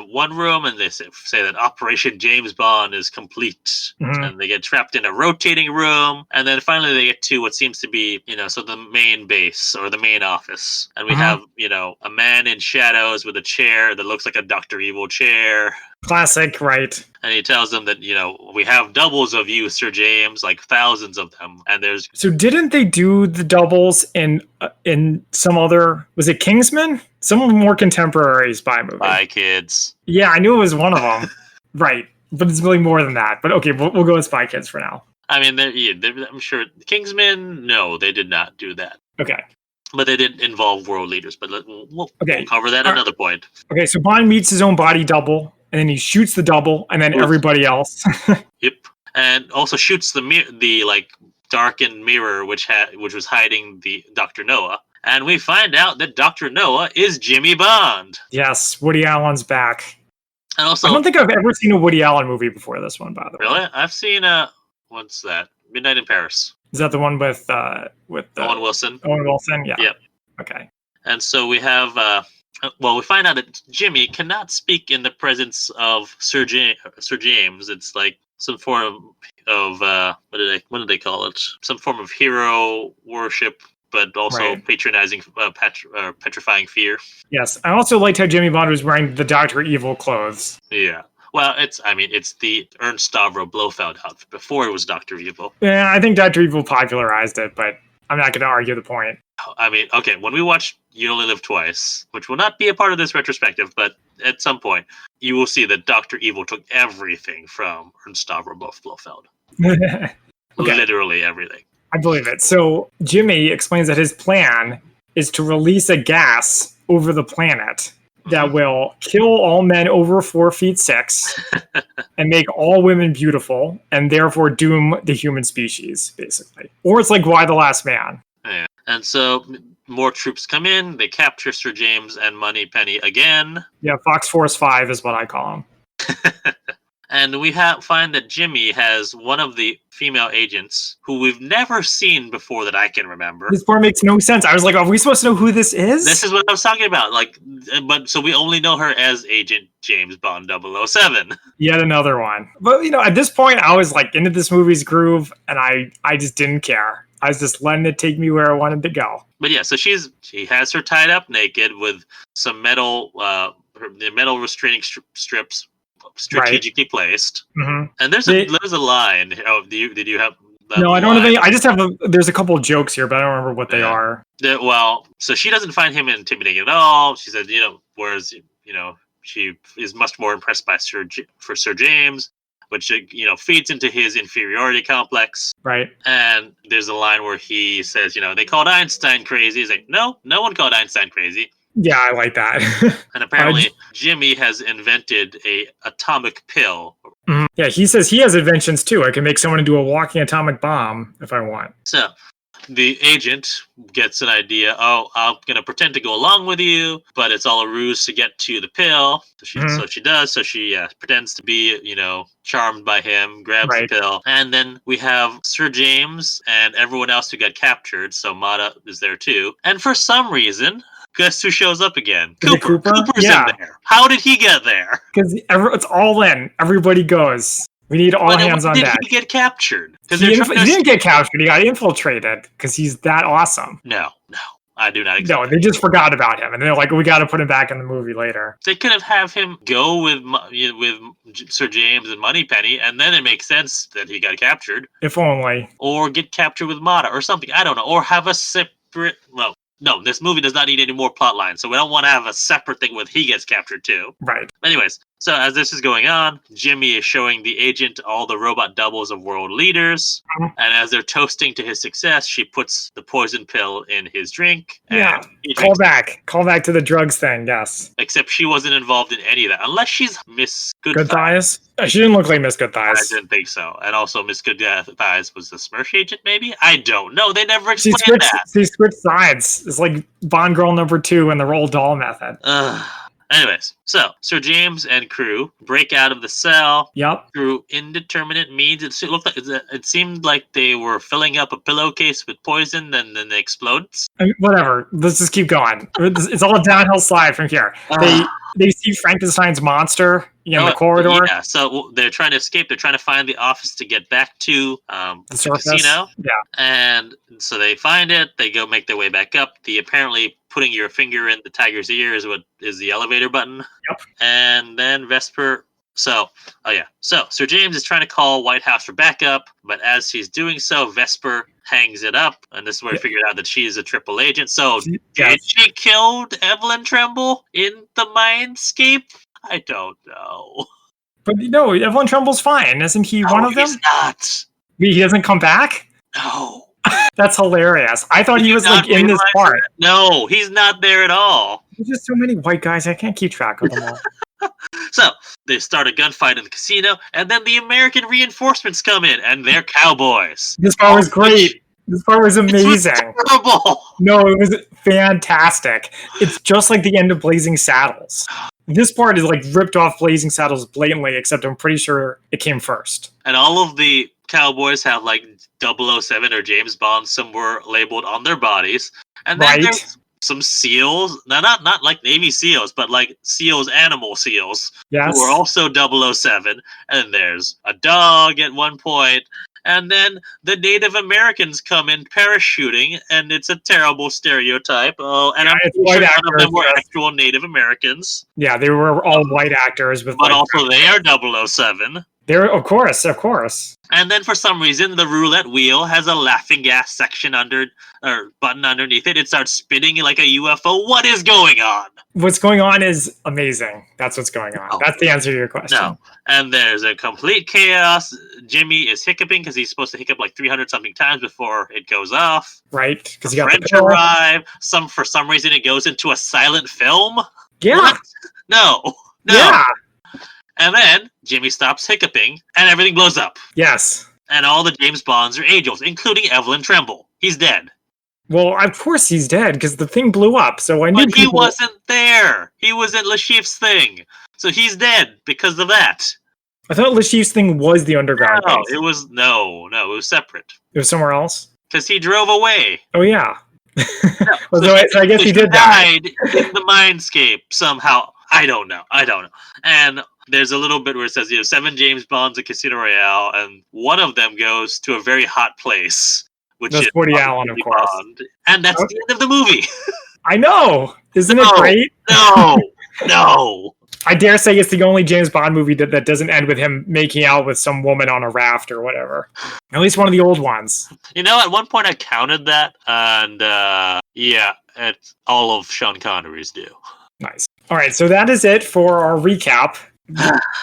Speaker 1: one room, and they say that Operation James Bond is complete. Mm-hmm. And they get trapped in a rotating room, and then finally they get to what seems to be, the main base, or the main office. And we have, a man in shadows with a chair that looks like a Dr. Evil chair.
Speaker 2: Classic, right.
Speaker 1: And he tells them that, we have doubles of you, Sir James, like thousands of them. And there's...
Speaker 2: So didn't they do the doubles in some other... Was it Kingsman? Some more contemporary spy movie.
Speaker 1: Spy Kids.
Speaker 2: Yeah, I knew it was one of them. Right. But it's really more than that. But okay, we'll go with Spy Kids for now.
Speaker 1: I mean, I'm sure... Kingsman, no, they did not do that.
Speaker 2: Okay.
Speaker 1: But they did involve world leaders. But we'll cover that at another point.
Speaker 2: Okay, so Bond meets his own body double. And then he shoots the double, and then everybody else.
Speaker 1: Yep, and also shoots the darkened mirror, which was hiding the Dr. Noah. And we find out that Dr. Noah is Jimmy Bond.
Speaker 2: Yes, Woody Allen's back.
Speaker 1: And also,
Speaker 2: I don't think I've ever seen a Woody Allen movie before this one, by the way.
Speaker 1: Really? I've seen what's that? Midnight in Paris.
Speaker 2: Is that the one with
Speaker 1: Owen Wilson?
Speaker 2: Owen Wilson, yeah.
Speaker 1: Yep.
Speaker 2: Okay.
Speaker 1: And so we have. We find out that Jimmy cannot speak in the presence of Sir James. It's like some form of what did they call it? Some form of hero worship, but also patronizing, petrifying fear.
Speaker 2: Yes, I also liked how Jimmy Bond was wearing the Dr. Evil clothes.
Speaker 1: Yeah. Well, it's the Ernst Stavro Blofeld outfit before it was Dr. Evil.
Speaker 2: Yeah, I think Dr. Evil popularized it, but I'm not going to argue the point.
Speaker 1: Okay, when we watch You Only Live Twice, which will not be a part of this retrospective, but at some point, you will see that Dr. Evil took everything from Ernst Stavro Blofeld. Okay. Literally everything.
Speaker 2: I believe it. So Jimmy explains that his plan is to release a gas over the planet that will kill all men over 4'6" and make all women beautiful, and therefore doom the human species, basically. Or it's like Why the Last Man.
Speaker 1: Yeah. And so more troops come in, they capture Sir James and Moneypenny again.
Speaker 2: Yeah, Fox Force 5 is what I call him.
Speaker 1: And we find that Jimmy has one of the female agents who we've never seen before that I can remember.
Speaker 2: This part makes no sense. I was like, are we supposed to know who this is?
Speaker 1: This is what I was talking about. But so we only know her as Agent James Bond 007.
Speaker 2: Yet another one. But, at this point, I was like into this movie's groove, and I just didn't care. I was just letting it take me where I wanted to go.
Speaker 1: But yeah, so she has her tied up naked with some metal restraining strips strategically placed. Mm-hmm. And there's a line. Oh, did you have that?
Speaker 2: No, I don't have any. I just have there's a couple of jokes here, but I don't remember what they are.
Speaker 1: So she doesn't find him intimidating at all. She said, whereas she is much more impressed by Sir James, which feeds into his inferiority complex.
Speaker 2: Right.
Speaker 1: And there's a line where he says, they called Einstein crazy. He's like, no one called Einstein crazy.
Speaker 2: Yeah, I like that.
Speaker 1: And apparently Jimmy has invented a atomic pill.
Speaker 2: Mm-hmm. Yeah, he says he has inventions too. I can make someone into a walking atomic bomb if I want.
Speaker 1: So the agent gets an idea. Oh, I'm going to pretend to go along with you, but it's all a ruse to get to the pill. So she does. So she pretends to be, charmed by him, grabs the pill. And then we have Sir James and everyone else who got captured. So Mata is there too. And for some reason, guess who shows up again? Cooper. Cooper's in there. How did he get there?
Speaker 2: Because it's all in. Everybody goes. We need all
Speaker 1: But
Speaker 2: hands on
Speaker 1: did
Speaker 2: deck.
Speaker 1: he get captured?
Speaker 2: He didn't get captured. He got infiltrated because he's that awesome.
Speaker 1: No, I do not accept
Speaker 2: No,
Speaker 1: that.
Speaker 2: they just forgot about him, and they're like, we got to put him back in the movie later.
Speaker 1: They could have him go with Sir James and Moneypenny, and then it makes sense that he got captured.
Speaker 2: If only.
Speaker 1: Or get captured with Mata or something. I don't know. Or have a separate... Well, no, this movie does not need any more plot lines, so we don't want to have a separate thing with he gets captured too.
Speaker 2: Right.
Speaker 1: Anyways, so as this is going on, Jimmy is showing the agent all the robot doubles of world leaders, and as they're toasting to his success, she puts the poison pill in his drink.
Speaker 2: Yeah,
Speaker 1: and he
Speaker 2: call
Speaker 1: drinks it.
Speaker 2: back to the drugs thing, yes.
Speaker 1: Except she wasn't involved in any of that, unless she's Miss
Speaker 2: Good Thighs? She didn't look like Miss Good
Speaker 1: I
Speaker 2: Thighs.
Speaker 1: didn't think so. And also Miss Good Thighs was the Smirch agent, maybe? I don't know. They never
Speaker 2: She
Speaker 1: explained that.
Speaker 2: switched sides. It's like Bond Girl number 2 in the Roald Dahl method.
Speaker 1: Anyways, so Sir James and crew break out of the cell
Speaker 2: Yep.
Speaker 1: through indeterminate means. It seemed like they were filling up a pillowcase with poison, then it explodes.
Speaker 2: I mean, whatever. Let's just keep going. It's all a downhill slide from here. They see Frankenstein's monster in the corridor.
Speaker 1: Yeah, so they're trying to escape. They're trying to find the office to get back to
Speaker 2: The surface.
Speaker 1: casino.
Speaker 2: Yeah.
Speaker 1: And so they find it. They go make their way back up. The apparently putting your finger in the tiger's ear is what is the elevator button.
Speaker 2: Yep.
Speaker 1: And then Vesper. So Sir James is trying to call White House for backup, but as he's doing so, Vesper hangs it up, and this is where I figured out that she is a triple agent. So did she kill Evelyn Tremble in the mindscape? I don't know.
Speaker 2: But no, Evelyn Tremble's fine. Isn't he one of them?
Speaker 1: He's not.
Speaker 2: He doesn't come back?
Speaker 1: No.
Speaker 2: That's hilarious. I thought he was like in this part.
Speaker 1: No, he's not there at all.
Speaker 2: There's just so many white guys, I can't keep track of them all.
Speaker 1: So they start a gunfight in the casino, and then the American reinforcements come in, and they're cowboys.
Speaker 2: This part was great. This part was amazing.
Speaker 1: It was terrible.
Speaker 2: No, it was fantastic. It's just like the end of Blazing Saddles. This part is like ripped off Blazing Saddles blatantly, except I'm pretty sure it came first.
Speaker 1: And all of the cowboys have like 007 or James Bond somewhere labeled on their bodies. And then there's some SEALs, not like Navy SEALs, but like SEALs, animal SEALs,
Speaker 2: yes,
Speaker 1: who are also 007. And there's a dog at one point. And then the Native Americans come in parachuting, and it's a terrible stereotype. Oh, and I'm sure none of them were actual Native Americans.
Speaker 2: Yeah, they were all white actors, but
Speaker 1: also they are 007.
Speaker 2: Of course.
Speaker 1: And then for some reason, the roulette wheel has a laughing gas section button underneath it. It starts spinning like a UFO. What is going on?
Speaker 2: What's going on is amazing. That's what's going on.
Speaker 1: Oh.
Speaker 2: That's the answer to your question.
Speaker 1: No. And there's a complete chaos. Jimmy is hiccuping because he's supposed to hiccup like 300 something times before it goes off.
Speaker 2: Right? Because you got
Speaker 1: French arrive. For some reason, it goes into a silent film.
Speaker 2: Yeah.
Speaker 1: What? No.
Speaker 2: Yeah.
Speaker 1: And then Jimmy stops hiccuping, and everything blows up.
Speaker 2: Yes.
Speaker 1: And all the James Bonds are angels, including Evelyn Tremble. He's dead.
Speaker 2: Well, of course he's dead, because the thing blew up, so I knew
Speaker 1: But he wasn't there. He was in Lashif's thing. So he's dead because of that.
Speaker 2: I thought Lashif's thing was the underground base.
Speaker 1: It was separate.
Speaker 2: It was somewhere else?
Speaker 1: Because he drove away.
Speaker 2: Oh, yeah.
Speaker 1: No.
Speaker 2: So I guess he did die.
Speaker 1: Died in the mindscape somehow. I don't know. And there's a little bit where it says, 7 James Bonds at Casino Royale, and one of them goes to a very hot place, which is
Speaker 2: Woody Allen, of course.
Speaker 1: Bond. And that's the end of the movie.
Speaker 2: I know. Isn't it great?
Speaker 1: No.
Speaker 2: I dare say it's the only James Bond movie that doesn't end with him making out with some woman on a raft or whatever. At least one of the old ones.
Speaker 1: At one point I counted that, and it's all of Sean Connery's do.
Speaker 2: Nice. All right, so that is it for our recap.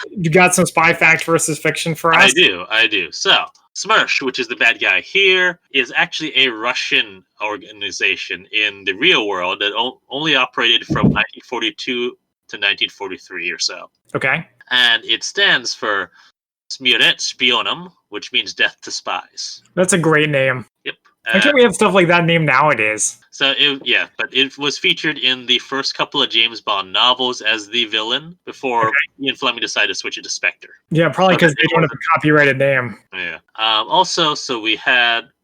Speaker 2: You got some spy fact versus fiction for us?
Speaker 1: I do. So, Smirch, which is the bad guy here, is actually a Russian organization in the real world that only operated from 1942 to 1943 or so.
Speaker 2: Okay.
Speaker 1: And it stands for Smiret Spionum, which means death to spies.
Speaker 2: That's a great name.
Speaker 1: Yep.
Speaker 2: I'm sure we have stuff like that named nowadays.
Speaker 1: But it was featured in the first couple of James Bond novels as the villain before Ian Fleming decided to switch it to Spectre.
Speaker 2: Yeah, probably because they don't have a copyrighted name.
Speaker 1: Yeah.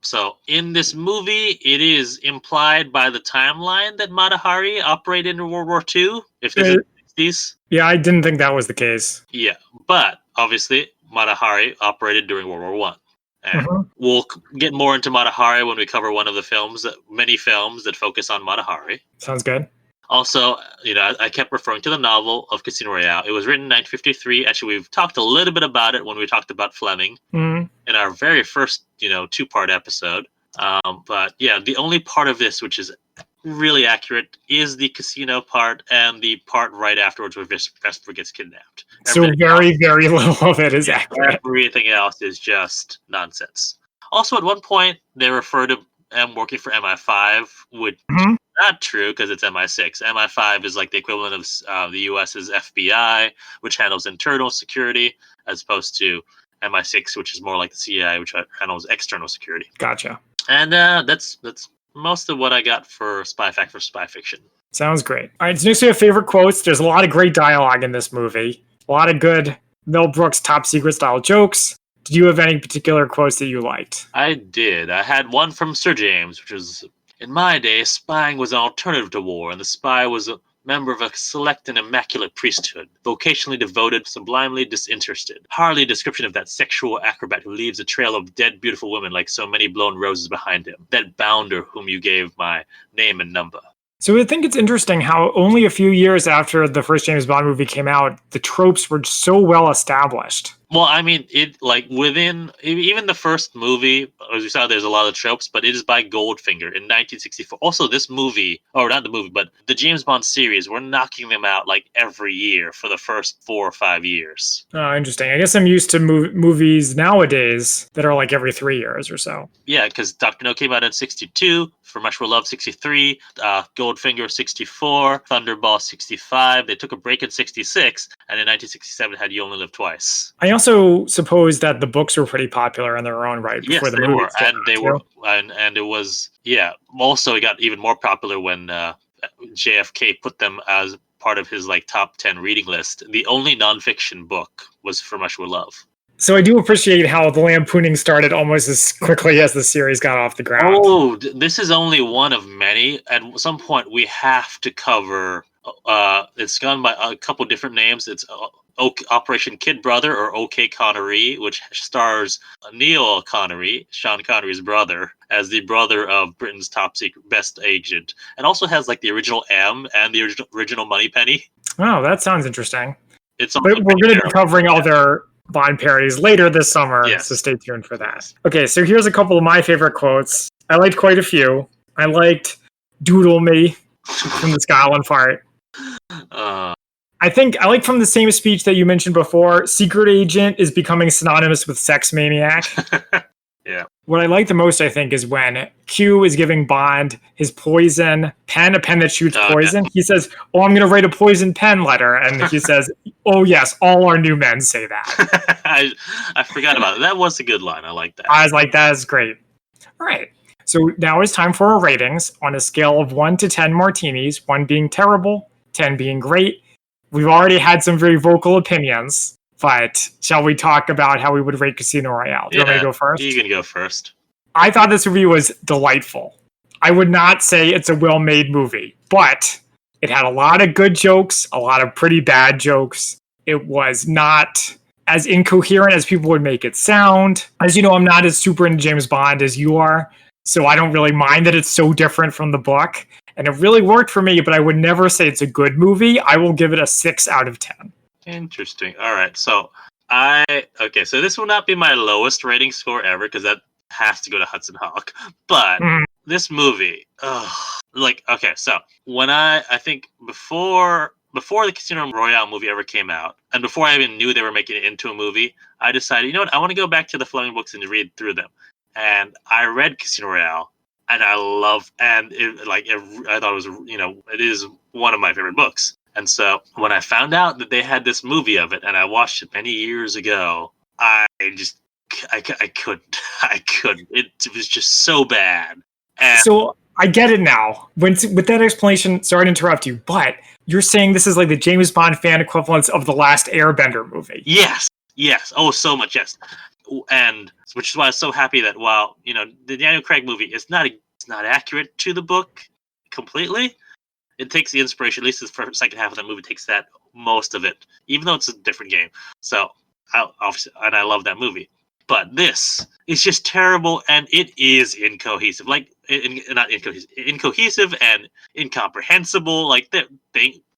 Speaker 1: So in this movie, it is implied by the timeline that Mata Hari operated in World War II. If this is the 60s.
Speaker 2: Yeah, I didn't think that was the case.
Speaker 1: Yeah, but obviously Mata Hari operated during World War One. And we'll get more into Mata Hari when we cover one of the many films that focus on Mata Hari.
Speaker 2: Sounds good.
Speaker 1: Also, I kept referring to the novel of Casino Royale. It was written in 1953. Actually, we've talked a little bit about it when we talked about Fleming in our very first, two-part episode. But yeah, the only part of this which is really accurate is the casino part and the part right afterwards where Vesper gets kidnapped.
Speaker 2: So very, very little of it is accurate.
Speaker 1: Everything else is just nonsense. Also, at one point, they refer to M working for MI5, which is not true because it's MI6. MI5 is like the equivalent of the US's FBI, which handles internal security, as opposed to MI6, which is more like the CIA, which handles external security.
Speaker 2: Gotcha.
Speaker 1: And that's most of what I got for Spy Fact for Spy Fiction.
Speaker 2: Sounds great. All right, so next we have favorite quotes. There's a lot of great dialogue in this movie. A lot of good Mel Brooks top secret style jokes. Did you have any particular quotes that you liked?
Speaker 1: I did. I had one from Sir James, which was, "In my day, spying was an alternative to war, and the spy was a member of a select and immaculate priesthood, vocationally devoted, sublimely disinterested. Hardly a description of that sexual acrobat who leaves a trail of dead, beautiful women like so many blown roses behind him. That bounder whom you gave my name and number."
Speaker 2: So I think it's interesting how only a few years after the first James Bond movie came out, the tropes were so well established.
Speaker 1: Well, I mean, within even the first movie, as we saw, there's a lot of tropes, but it is by Goldfinger in 1964. Also, this movie, or not the movie, but the James Bond series, we're knocking them out like every year for the first 4 or 5 years.
Speaker 2: Oh, interesting. I guess I'm used to movies nowadays that are like every 3 years or so.
Speaker 1: Yeah, because Dr. No came out in 62, For Much Will Love 63, Goldfinger 64, Thunderball 65. They took a break in 66, and in 1967 had You Only Live Twice.
Speaker 2: I also suppose that the books were pretty popular in their own right before the movie.
Speaker 1: And it was, yeah. Also, it got even more popular when JFK put them as part of his top 10 reading list. The only nonfiction book was For Much Will Love.
Speaker 2: So I do appreciate how the lampooning started almost as quickly as the series got off the ground.
Speaker 1: Oh, this is only one of many. At some point, we have to cover. It's gone by a couple different names. It's Operation Kid Brother or OK Connery, which stars Neil Connery, Sean Connery's brother, as the brother of Britain's top secret best agent, and also has the original M and the original Moneypenny.
Speaker 2: Oh, that sounds interesting.
Speaker 1: But
Speaker 2: we're going to be covering other Bond parodies later this summer, so stay tuned for that. Okay, so here's a couple of my favorite quotes. I liked quite a few. I liked "Doodle Me" from the Scotland part. I think I like from the same speech that you mentioned before, "Secret agent is becoming synonymous with sex maniac."
Speaker 1: Yeah.
Speaker 2: What I like the most, I think, is when Q is giving Bond his poison pen, a pen that shoots poison. Yeah. He says, "Oh, I'm going to write a poison pen letter." And he says, "Oh, yes, all our new men say that."
Speaker 1: I forgot about it. That was a good line. I like that.
Speaker 2: I was like, that is great. All right. So now it's time for our ratings on a scale of 1 to 10 martinis, 1 being terrible, 10 being great. We've already had some very vocal opinions. But shall we talk about how we would rate Casino Royale? Do you want me to go first?
Speaker 1: You can go first.
Speaker 2: I thought this movie was delightful. I would not say it's a well-made movie, but it had a lot of good jokes, a lot of pretty bad jokes. It was not as incoherent as people would make it sound. As you know, I'm not as super into James Bond as you are, so I don't really mind that it's so different from the book. And it really worked for me, but I would never say it's a good movie. I will give it a 6 out of 10.
Speaker 1: Interesting. All right. So so this will not be my lowest rating score ever because that has to go to Hudson Hawk. But this movie, so when I think before the Casino Royale movie ever came out, and before I even knew they were making it into a movie, I decided, you know what, I want to go back to the Fleming books and read through them. And I read Casino Royale, and I thought it was, it is one of my favorite books. And so when I found out that they had this movie of it, and I watched it many years ago, I couldn't. It was just so bad. And
Speaker 2: so I get it now. With that explanation, sorry to interrupt you, but you're saying this is like the James Bond fan equivalent of the last Airbender movie.
Speaker 1: Yes. Oh, so much, yes. And which is why I was so happy that while, the Daniel Craig movie is not accurate to the book completely, it takes the inspiration, at least the second half of that movie takes that most of it, even though it's a different game. So and I love that movie. But this is just terrible, and it is incohesive. Like, not incohesive and incomprehensible. Like,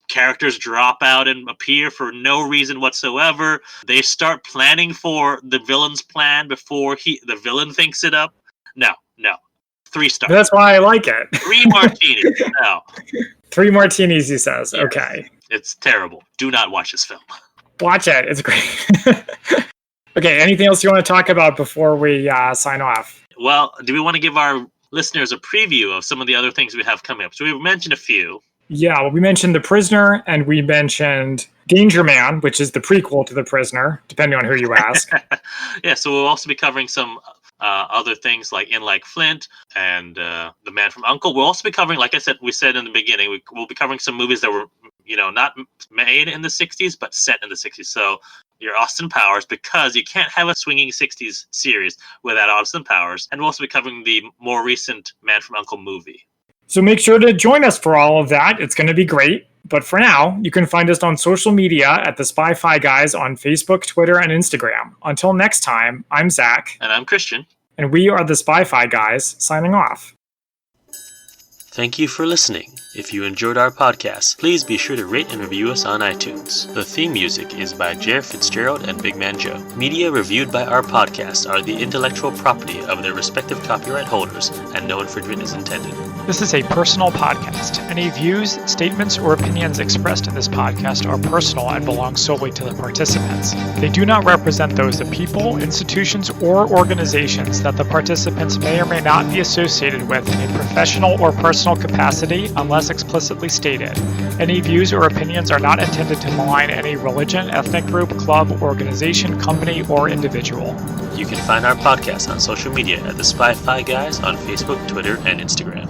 Speaker 1: characters drop out and appear for no reason whatsoever. They start planning for the villain's plan before the villain thinks it up. No. 3 stars.
Speaker 2: That's why I like it.
Speaker 1: 3 martinis. No.
Speaker 2: 3 martinis, he says.
Speaker 1: Yes.
Speaker 2: Okay.
Speaker 1: It's terrible. Do not watch this film.
Speaker 2: Watch it. It's great. Okay, anything else you want to talk about before we sign off?
Speaker 1: Well, do we want to give our listeners a preview of some of the other things we have coming up? So we've mentioned a few.
Speaker 2: Yeah, well, we mentioned The Prisoner, and we mentioned Danger Man, which is the prequel to The Prisoner, depending on who you ask.
Speaker 1: Yeah, so we'll also be covering some other things like In Like Flint and The Man from U.N.C.L.E. We'll also be covering, like I said, we said in the beginning, we'll be covering some movies that were, not made in the 60s, but set in the 60s. So your Austin Powers, because you can't have a swinging 60s series without Austin Powers. And we'll also be covering the more recent Man from U.N.C.L.E. movie.
Speaker 2: So make sure to join us for all of that. It's going to be great. But for now, you can find us on social media at the Spy-Fi Guys on Facebook, Twitter, and Instagram. Until next time, I'm Zach.
Speaker 1: And I'm Christian.
Speaker 2: And we are the Spy-Fi Guys, signing off.
Speaker 1: Thank you for listening. If you enjoyed our podcast, please be sure to rate and review us on iTunes. The theme music is by Jer Fitzgerald and Big Man Joe. Media reviewed by our podcast are the intellectual property of their respective copyright holders, and no infringement is intended.
Speaker 3: This is a personal podcast. Any views, statements, or opinions expressed in this podcast are personal and belong solely to the participants. They do not represent those of people, institutions, or organizations that the participants may or may not be associated with in a professional or personal capacity unless explicitly stated. Any views or opinions are not intended to malign any religion, ethnic group, club, organization, company, or individual.
Speaker 1: You can find our podcast on social media at the Spy-Fi Guys on Facebook, Twitter, and Instagram.